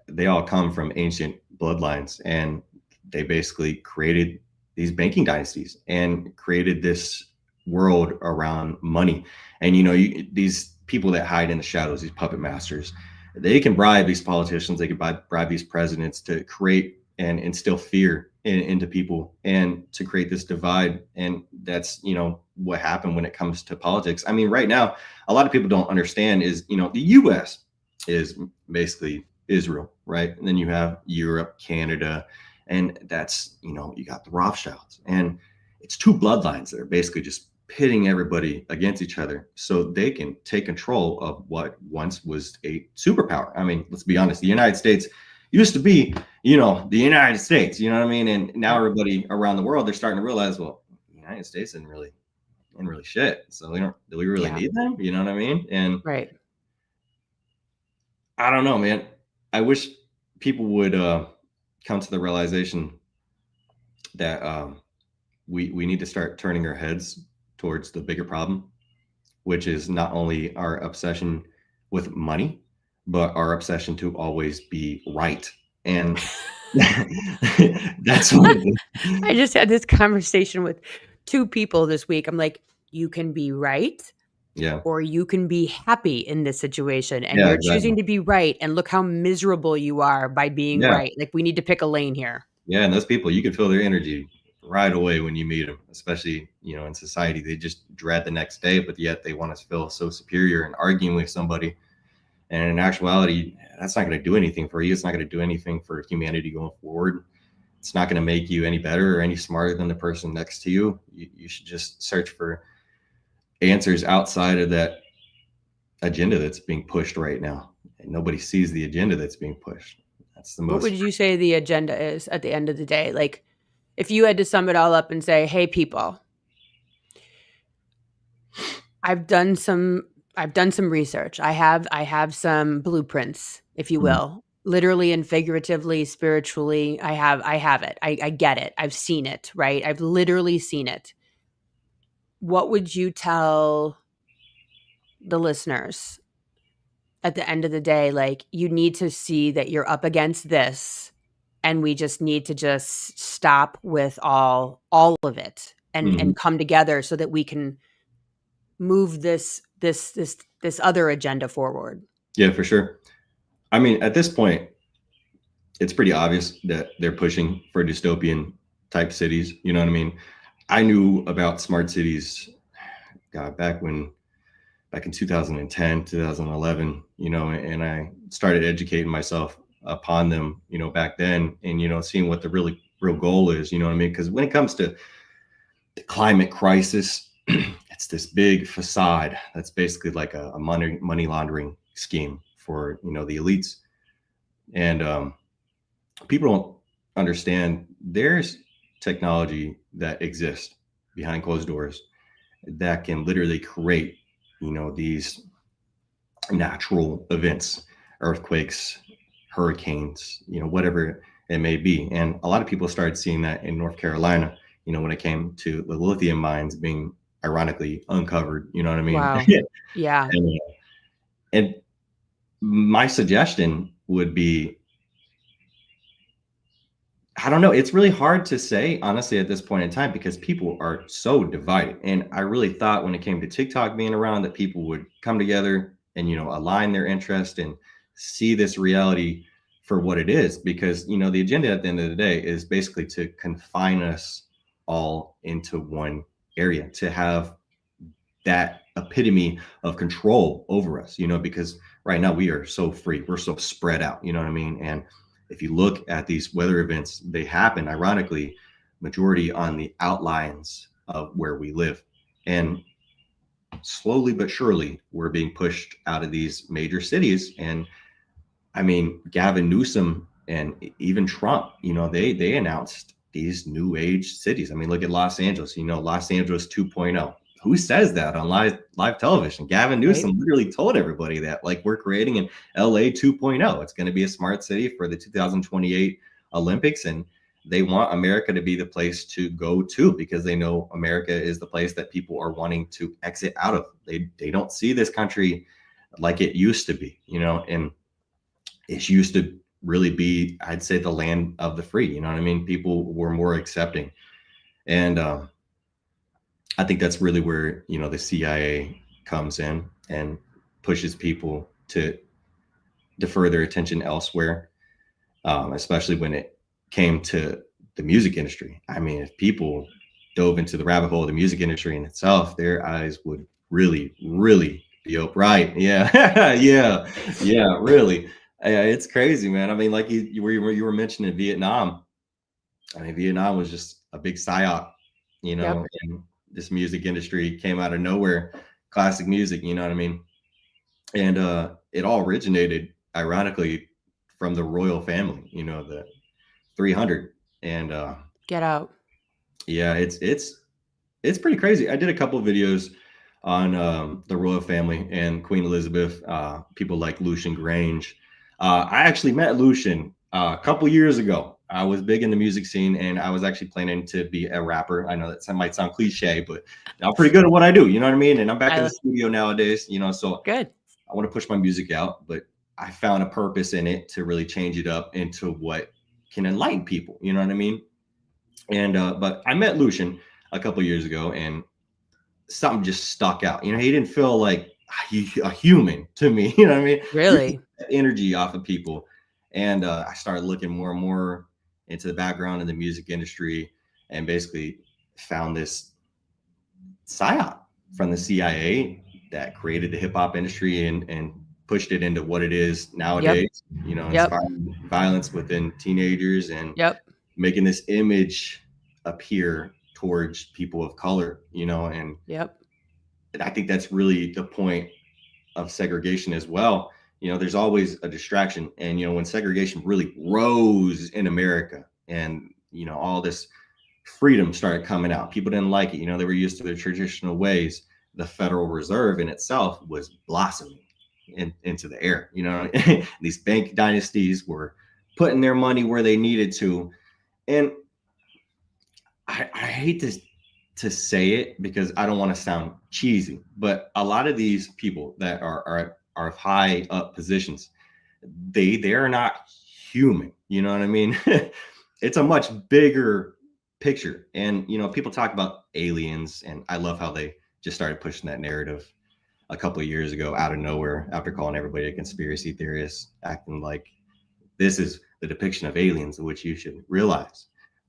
[SPEAKER 3] they all come from ancient bloodlines, and they basically created these banking dynasties and created this world around money. And these people that hide in the shadows, these puppet masters, they can bribe these politicians, they can bribe these presidents to create and instill fear into people and to create this divide. And that's what happened when it comes to politics. I mean, right now, a lot of people don't understand is the U.S. is basically Israel, right? And then you have Europe, Canada, and that's you got the Rothschilds, and it's two bloodlines that are basically just pitting everybody against each other so they can take control of what once was a superpower. I mean, let's be honest, the United States used to be, the United States, you know what I mean? And now
[SPEAKER 1] Yep.
[SPEAKER 3] everybody around the world, they're starting to realize, well, the United States didn't really shit. So do we really
[SPEAKER 1] Yeah.
[SPEAKER 3] need them? You know what I mean? And
[SPEAKER 1] Right.
[SPEAKER 3] I don't know, man. I wish people would come to the realization that we need to start turning our heads towards the bigger problem, which is not only our obsession with money, but our obsession to always be right. And that's what it is.
[SPEAKER 1] I just had this conversation with two people this week. I'm like, you can be right
[SPEAKER 3] Yeah.
[SPEAKER 1] or you can be happy in this situation, and
[SPEAKER 3] Yeah,
[SPEAKER 1] you're
[SPEAKER 3] exactly.
[SPEAKER 1] choosing to be right, and look how miserable you are by being
[SPEAKER 3] Yeah.
[SPEAKER 1] right. Like, we need to pick a lane here.
[SPEAKER 3] Yeah. And those people, you can feel their energy right away when you meet them, especially, in society. They just dread the next day, but yet they want to feel so superior and arguing with somebody. And in actuality, that's not going to do anything for you. It's not going to do anything for humanity going forward. It's not going to make you any better or any smarter than the person next to you. You should just search for answers outside of that agenda that's being pushed right now. And nobody sees the agenda that's being pushed. That's the
[SPEAKER 1] What
[SPEAKER 3] most.
[SPEAKER 1] would you say the agenda is at the end of the day? Like, if you had to sum it all up and say, hey, people, I've done some research. I have some blueprints, if you
[SPEAKER 3] Mhm.
[SPEAKER 1] will, literally and figuratively, spiritually. I have it. I get it. I've seen it, right? I've literally seen it. What would you tell the listeners at the end of the day? Like, you need to see that you're up against this, and we just need to just stop with all of it
[SPEAKER 3] Mhm.
[SPEAKER 1] and come together so that we can move this other agenda forward.
[SPEAKER 3] Yeah, for sure. I mean, at this point, it's pretty obvious that they're pushing for dystopian type cities. You know what I mean? I knew about smart cities, God, back in 2010, 2011, and I started educating myself upon them, back then, and, seeing what the really real goal is, you know what I mean? Because when it comes to the climate crisis, it's this big facade that's basically like a money laundering scheme for, the elites. And people don't understand there's technology that exists behind closed doors that can literally create, these natural events, earthquakes, hurricanes, whatever it may be. And a lot of people started seeing that in North Carolina, when it came to the lithium mines being ironically uncovered, you know what I mean?
[SPEAKER 1] Wow. Yeah.
[SPEAKER 3] and, and my suggestion would be, I don't know. It's really hard to say, honestly, at this point in time, because people are so divided. And I really thought when it came to TikTok being around that people would come together and, align their interest and see this reality for what it is. Because, the agenda at the end of the day is basically to confine us all into one area, to have that epitome of control over us, because right now we are so free. We're so spread out, you know what I mean? And if you look at these weather events, they happen, ironically, majority on the outlines of where we live. And slowly but surely, we're being pushed out of these major cities. And I mean, Gavin Newsom and even Trump, they announced these new age cities. I mean, look at Los Angeles, Los Angeles 2.0. Who says that on live television? Gavin
[SPEAKER 1] Right.
[SPEAKER 3] Newsom literally told everybody that, like, we're creating an LA 2.0. It's going to be a smart city for the 2028 Olympics. And they want America to be the place to go to, because they know America is the place that people are wanting to exit out of. They don't see this country like it used to be, and it used to really be, I'd say, the land of the free. You know what I mean? People were more accepting. And I think that's really where, the CIA comes in and pushes people to defer their attention elsewhere, especially when it came to the music industry. I mean, if people dove into the rabbit hole of the music industry in itself, their eyes would really, really be open. Right. Yeah. Yeah, really. Yeah, it's crazy, man. I mean, like you were mentioning Vietnam. I mean, Vietnam was just a big psyop,
[SPEAKER 1] Yep.
[SPEAKER 3] and this music industry came out of nowhere, classic music, you know what I mean? And it all originated, ironically, from the royal family, you know, the 300. And
[SPEAKER 1] Get out.
[SPEAKER 3] yeah, it's pretty crazy. I did a couple of videos on the royal family and Queen Elizabeth, people like Lucian Grange. I actually met Lucian a couple years ago. I was big in the music scene, and I was actually planning to be a rapper. I know that might sound cliche, but I'm pretty good at what I do. You know what I mean? And I'm back in the studio nowadays. You know, so
[SPEAKER 1] Good.
[SPEAKER 3] I want to push my music out, but I found a purpose in it to really change it up into what can enlighten people. You know what I mean? And but I met Lucian a couple years ago, and something just stuck out. You know, he didn't feel like a human to me. You know what I mean?
[SPEAKER 1] Really?
[SPEAKER 3] Energy off of people. And I started looking more and more into the background in the music industry, and basically found this psyop from the CIA that created the hip hop industry and pushed it into what it is nowadays.
[SPEAKER 1] Yep.
[SPEAKER 3] You know,
[SPEAKER 1] Yep.
[SPEAKER 3] inspiring violence within teenagers and
[SPEAKER 1] Yep.
[SPEAKER 3] making this image appear towards people of color. You know, and
[SPEAKER 1] Yep.
[SPEAKER 3] I think that's really the point of segregation as well. You know, there's always a distraction. And, you know, when segregation really rose in America and, you know, all this freedom started coming out, people didn't like it. You know, they were used to their traditional ways. The Federal Reserve in itself was blossoming into the air. You know, these bank dynasties were putting their money where they needed to. And I hate to say it because I don't want to sound cheesy, but a lot of these people that are of high up positions, they are not human. You know what I mean? It's a much bigger picture. And you know, people talk about aliens, and I love how they just started pushing that narrative a couple of years ago out of nowhere after calling everybody a conspiracy theorist, acting like this is the depiction of aliens, which you should realize.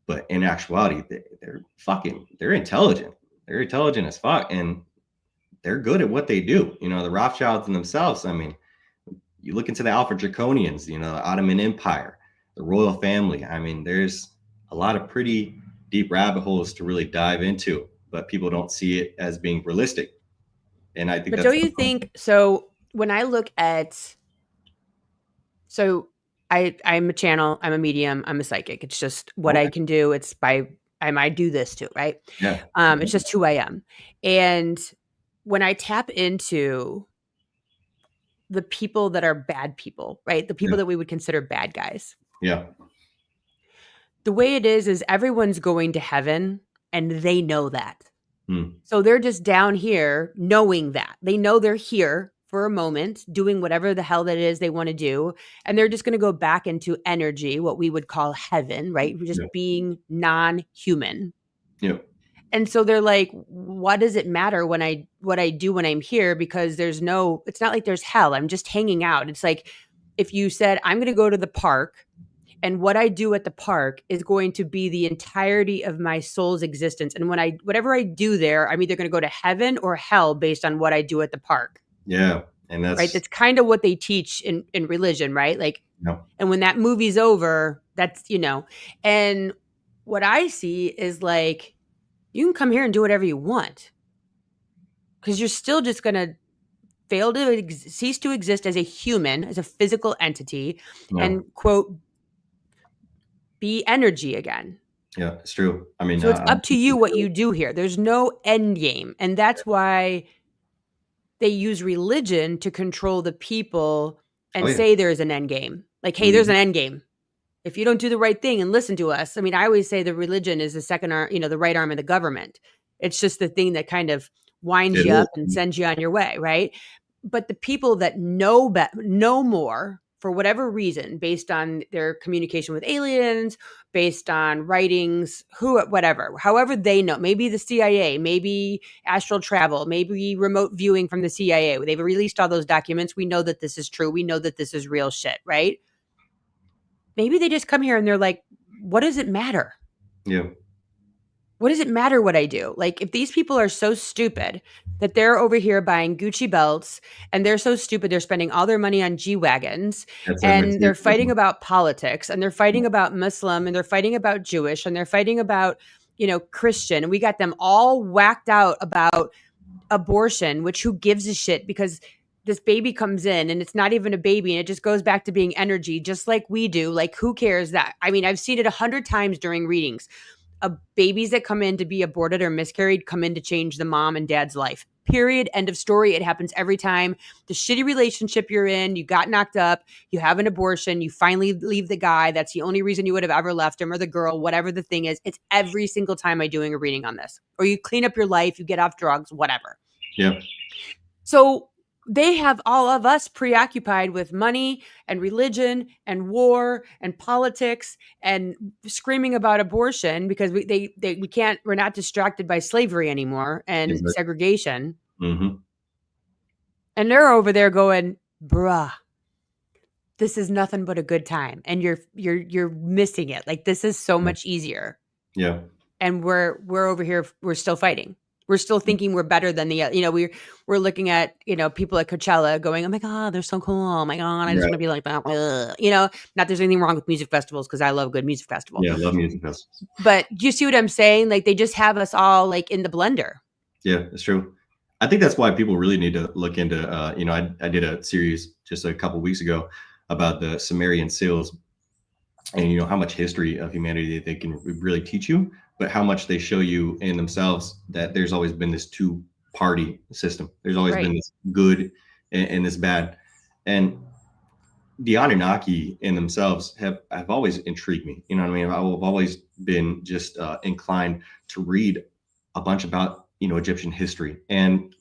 [SPEAKER 3] But in actuality, they're intelligent. They're intelligent as fuck, and they're good at what they do. You know, the Rothschilds and themselves. I mean, you look into the Alpha Draconians, you know, the Ottoman Empire, the royal family. I mean, there's a lot of pretty deep rabbit holes to really dive into, but people don't see it as being realistic. And I think
[SPEAKER 1] But
[SPEAKER 3] that's
[SPEAKER 1] don't you think so? When I look at, so I'm a channel, I'm a medium, I'm a psychic. It's just what I
[SPEAKER 3] okay.
[SPEAKER 1] can do. It's by I do this too, right?
[SPEAKER 3] Yeah.
[SPEAKER 1] It's just who I am. And when I tap into the people that are bad people, right? The people
[SPEAKER 3] Yeah.
[SPEAKER 1] that we would consider bad guys.
[SPEAKER 3] Yeah.
[SPEAKER 1] The way it is everyone's going to heaven and they know that.
[SPEAKER 3] Hmm.
[SPEAKER 1] So they're just down here knowing that. They know they're here for a moment doing whatever the hell that is they want to do. And they're just going to go back into energy, what we would call heaven, right? Just
[SPEAKER 3] Yeah.
[SPEAKER 1] being non-human.
[SPEAKER 3] Yeah.
[SPEAKER 1] And so they're like, what does it matter what I do when I'm here? Because it's not like there's hell. I'm just hanging out. It's like if you said, I'm going to go to the park, and what I do at the park is going to be the entirety of my soul's existence. And whatever I do there, I'm either going to go to heaven or hell based on what I do at the park.
[SPEAKER 3] Yeah. And
[SPEAKER 1] Right. That's kind of what they teach in religion, right? Like,
[SPEAKER 3] no.
[SPEAKER 1] And when that movie's over, that's, and what I see is like, you can come here and do whatever you want because you're still just going to fail to cease to exist as a human, as a physical entity, and quote, be energy again.
[SPEAKER 3] Yeah, it's true. I mean,
[SPEAKER 1] so it's up to you what you do here. There's no end game. And that's why they use religion to control the people and say there's an end game. Like, hey, there's an end game. If you don't do the right thing and listen to us. I mean, I always say the religion is the second arm, the right arm of the government. It's just the thing that kind of winds you up and sends you on your way, right? But the people that know more for whatever reason, based on their communication with aliens, based on writings, whatever, however they know, maybe the CIA, maybe astral travel, maybe remote viewing from the CIA. They've released all those documents. We know that this is true. We know that this is real shit, right? Maybe they just come here and they're like, what does it matter?
[SPEAKER 3] Yeah.
[SPEAKER 1] What does it matter what I do? Like, if these people are so stupid that they're over here buying Gucci belts and they're so stupid, they're spending all their money on G-Wagons and they're fighting about politics and they're fighting about Muslim and they're fighting about Jewish and they're fighting about, Christian, and we got them all whacked out about abortion, which who gives a shit, because this baby comes in and it's not even a baby and it just goes back to being energy, just like we do. Like, who cares that? I mean, I've seen it 100 times during readings. Babies that come in to be aborted or miscarried come in to change the mom and dad's life. Period. End of story. It happens every time. The shitty relationship you're in, you got knocked up, you have an abortion, you finally leave the guy. That's the only reason you would have ever left him, or the girl, whatever the thing is. It's every single time I'm doing a reading on this. Or you clean up your life, you get off drugs, whatever.
[SPEAKER 3] Yeah.
[SPEAKER 1] So they have all of us preoccupied with money and religion and war and politics and screaming about abortion because we're not distracted by slavery anymore and segregation.
[SPEAKER 3] Mm-hmm.
[SPEAKER 1] And they're over there going, bruh, this is nothing but a good time. And you're missing it. Like, this is so much easier.
[SPEAKER 3] Yeah.
[SPEAKER 1] And we're over here, we're still fighting. We're still thinking we're better than we're looking at, people at Coachella going, oh my God, they're so cool. Oh my God, I just want to be like that. Not there's anything wrong with music festivals, because I love a good music festival.
[SPEAKER 3] Yeah, I love music festivals.
[SPEAKER 1] But do you see what I'm saying? Like, they just have us all like in the blender.
[SPEAKER 3] Yeah, it's true. I think that's why people really need to look into, I did a series just a couple of weeks ago about the Sumerian seals, and how much history of humanity they can really teach you, but how much they show you in themselves that there's always been this two-party system. There's always been this good and this bad. And the Anunnaki in themselves have always intrigued me. You know what I mean? I've always been just inclined to read a bunch about, Egyptian history. And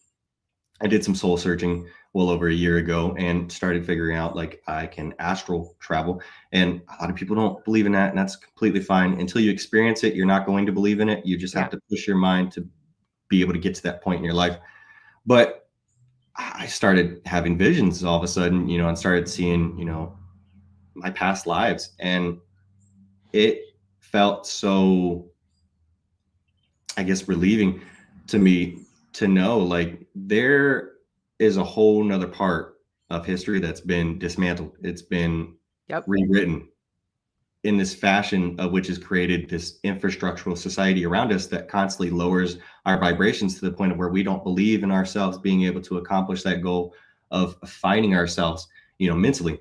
[SPEAKER 3] I did some soul searching well over a year ago and started figuring out, like, I can astral travel. And a lot of people don't believe in that, and that's completely fine. Until you experience it, you're not going to believe in it. You just have to push your mind to be able to get to that point in your life. But I started having visions all of a sudden, and started seeing, my past lives. And it felt so, I guess, relieving to me to know, like, there is a whole nother part of history that's been dismantled. It's been rewritten in this fashion, of which has created this infrastructural society around us that constantly lowers our vibrations to the point of where we don't believe in ourselves being able to accomplish that goal of finding ourselves, mentally,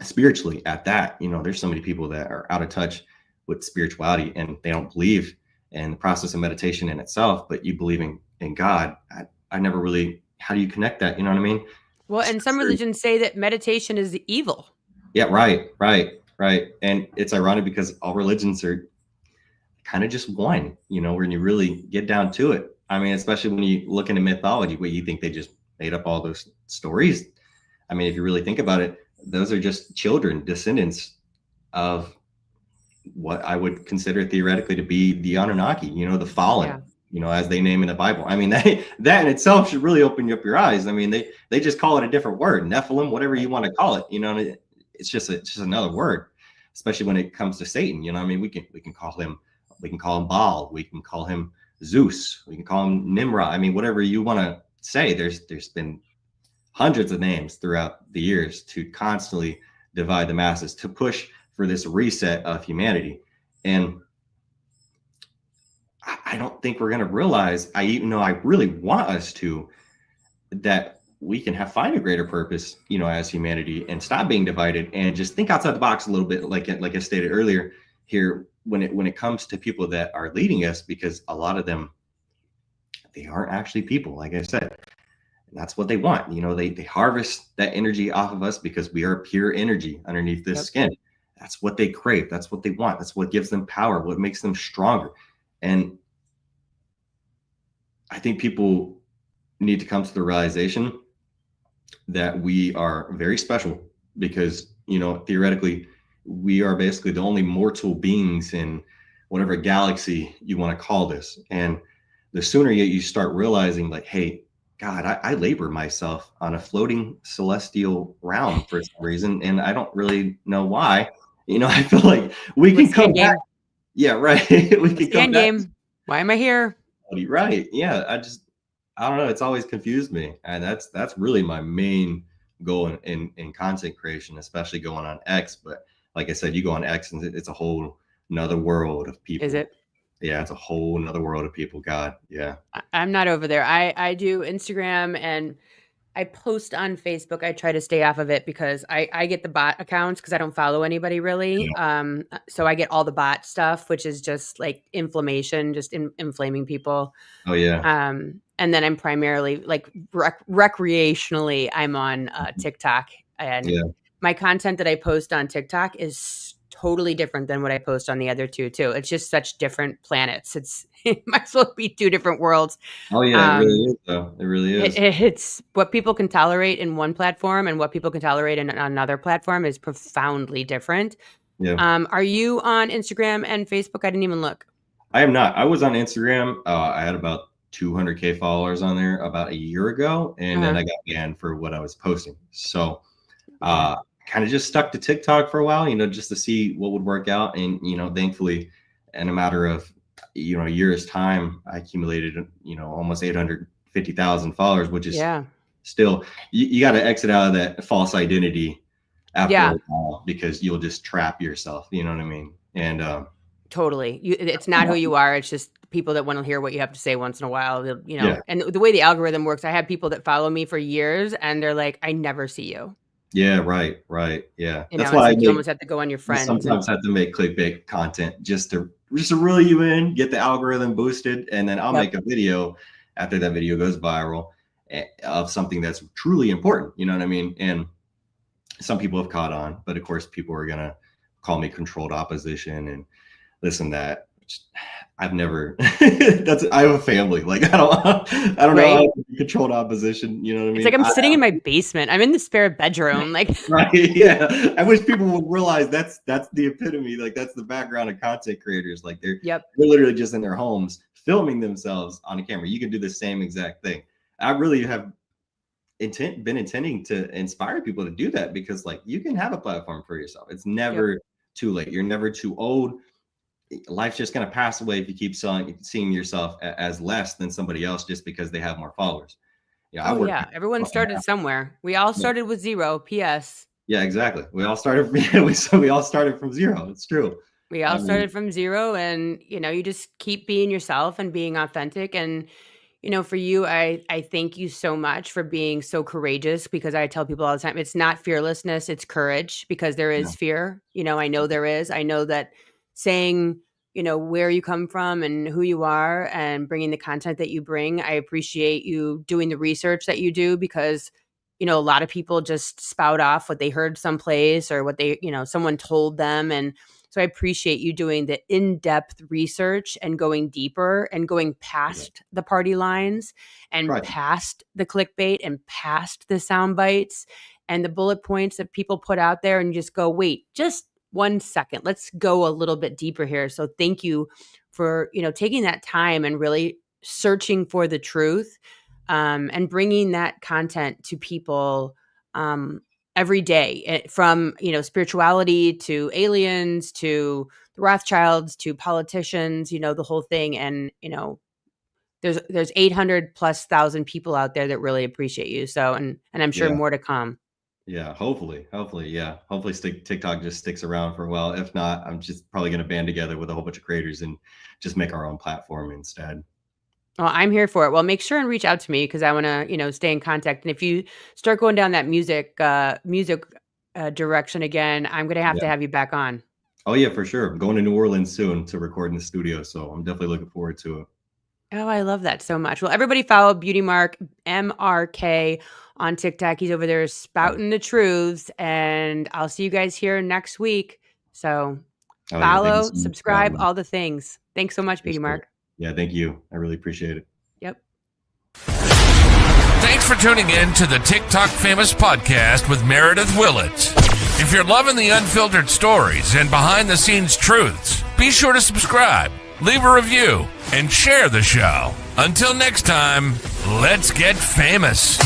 [SPEAKER 3] spiritually at that. There's so many people that are out of touch with spirituality, and they don't believe in the process of meditation in itself, but you believe in God. I never really, how do you connect that? You know what I mean?
[SPEAKER 1] Well, and some religions say that meditation is evil.
[SPEAKER 3] Yeah, right. And it's ironic because all religions are kind of just one, when you really get down to it. I mean, especially when you look into mythology, where you think they just made up all those stories. I mean, if you really think about it, those are just children, descendants of what I would consider theoretically to be the Anunnaki, the fallen, as they name in the Bible. I mean, that in itself should really open you up your eyes. I mean, they just call it a different word, Nephilim, whatever you want to call it. It's just another word, especially when it comes to Satan. I mean, we can call him Baal, we can call him Zeus, we can call him Nimrod. I mean, whatever you want to say. There's been hundreds of names throughout the years to constantly divide the masses, to push for this reset of humanity. And I don't think we're going to realize, even though I really want us to, that we can find a greater purpose, as humanity, and stop being divided and just think outside the box a little bit, like I stated earlier here, when it comes to people that are leading us, because a lot of them, they aren't actually people, like I said. And that's what they want. They harvest that energy off of us because we are pure energy underneath this skin. That's what they crave. That's what they want. That's what gives them power, what makes them stronger. And I think people need to come to the realization that we are very special, because, theoretically, we are basically the only mortal beings in whatever galaxy you want to call this. And the sooner you start realizing, like, hey, God, I labor myself on a floating celestial realm for some reason, and I don't really know why. I feel like we can come back. Yeah, right. We can come back.
[SPEAKER 1] Why am I here?
[SPEAKER 3] Right. Yeah. I don't know. It's always confused me. And that's really my main goal in content creation, especially going on X. But like I said, you go on X and it's a whole another world of people.
[SPEAKER 1] Is it?
[SPEAKER 3] it's a whole nother world of people. God. Yeah.
[SPEAKER 1] I'm not over there. I do Instagram and I post on Facebook. I try to stay off of it because I get the bot accounts because I don't follow anybody really.
[SPEAKER 3] Yeah.
[SPEAKER 1] So I get all the bot stuff, which is just like inflammation, just inflaming people.
[SPEAKER 3] Oh yeah.
[SPEAKER 1] And then I'm primarily like recreationally, I'm on TikTok, and
[SPEAKER 3] Yeah.
[SPEAKER 1] my content that I post on TikTok is totally different than what I post on the other two too. It's just such different planets. It might as well be two different worlds.
[SPEAKER 3] Oh yeah. It really is though. It really is.
[SPEAKER 1] It's what people can tolerate in one platform and what people can tolerate in another platform is profoundly different.
[SPEAKER 3] Yeah.
[SPEAKER 1] Are you on Instagram and Facebook? I didn't even look.
[SPEAKER 3] I am not. I was on Instagram. I had about 200K followers on there about a year ago, and then I got banned for what I was posting. So kind of just stuck to TikTok for a while, just to see what would work out. And, thankfully, in a matter of, a year's time, I accumulated, almost 850,000 followers, which is still, you got to exit out of that false identity after a while, because you'll just trap yourself. You know what I mean? And
[SPEAKER 1] totally. It's not who you are. It's just people that want to hear what you have to say once in a while, and the way the algorithm works, I have people that follow me for years and they're like, I never see you.
[SPEAKER 3] Yeah, right. Yeah.
[SPEAKER 1] That's why you almost have to go on your friends.
[SPEAKER 3] Sometimes have to make clickbait content just to reel you in, get the algorithm boosted, and then I'll make a video after that video goes viral of something that's truly important. You know what I mean? And some people have caught on, but of course people are gonna call me controlled opposition and this and that. I've never I have a family. Like I don't know how to be controlled opposition. You know what I mean?
[SPEAKER 1] It's like I'm sitting in my basement. I'm in the spare bedroom. Like
[SPEAKER 3] right. Yeah. I wish people would realize that's the epitome. Like that's the background of content creators. Like they're literally just in their homes filming themselves on a camera. You can do the same exact thing. I really have been intending to inspire people to do that, because like you can have a platform for yourself. It's never too late. You're never too old. Life's just going to pass away if you keep seeing yourself as less than somebody else just because they have more followers.
[SPEAKER 1] Everyone started somewhere. We all started with zero. P.S.
[SPEAKER 3] Yeah, exactly. We all started. We all started from zero. It's true.
[SPEAKER 1] We all started from zero, and you just keep being yourself and being authentic. And for you, I thank you so much for being so courageous, because I tell people all the time, it's not fearlessness, it's courage, because there is fear. I know there is. I know that saying, where you come from and who you are and bringing the content that you bring. I appreciate you doing the research that you do, because, a lot of people just spout off what they heard someplace or what they, someone told them. And so I appreciate you doing the in-depth research and going deeper and going past the party lines and past the clickbait and past the sound bites and the bullet points that people put out there, and just go, wait, just 1 second. Let's go a little bit deeper here. So thank you for, taking that time and really searching for the truth, and bringing that content to people every day, from, spirituality to aliens to the Rothschilds to politicians, the whole thing. And, there's 800,000+ people out there that really appreciate you. So, and I'm sure more to come.
[SPEAKER 3] Yeah, hopefully, yeah. Hopefully TikTok just sticks around for a while. If not, I'm just probably going to band together with a whole bunch of creators and just make our own platform instead.
[SPEAKER 1] Well, I'm here for it. Well, make sure and reach out to me, because I want to, stay in contact. And if you start going down that music direction again, I'm going to have you back on.
[SPEAKER 3] Oh yeah, for sure. I'm going to New Orleans soon to record in the studio, so I'm definitely looking forward to it.
[SPEAKER 1] Oh, I love that so much. Well, everybody follow BeautyMrk, MRK on TikTok. He's over there spouting the truths, and I'll see you guys here next week. So follow, subscribe, all the things. Thanks so much, BeautyMrk.
[SPEAKER 3] Yeah, thank you. I really appreciate it.
[SPEAKER 1] Yep.
[SPEAKER 2] Thanks for tuning in to the TikTok Famous Podcast with Meredith Willett. If you're loving the unfiltered stories and behind-the-scenes truths, be sure to subscribe, leave a review, and share the show. Until next time, let's get famous.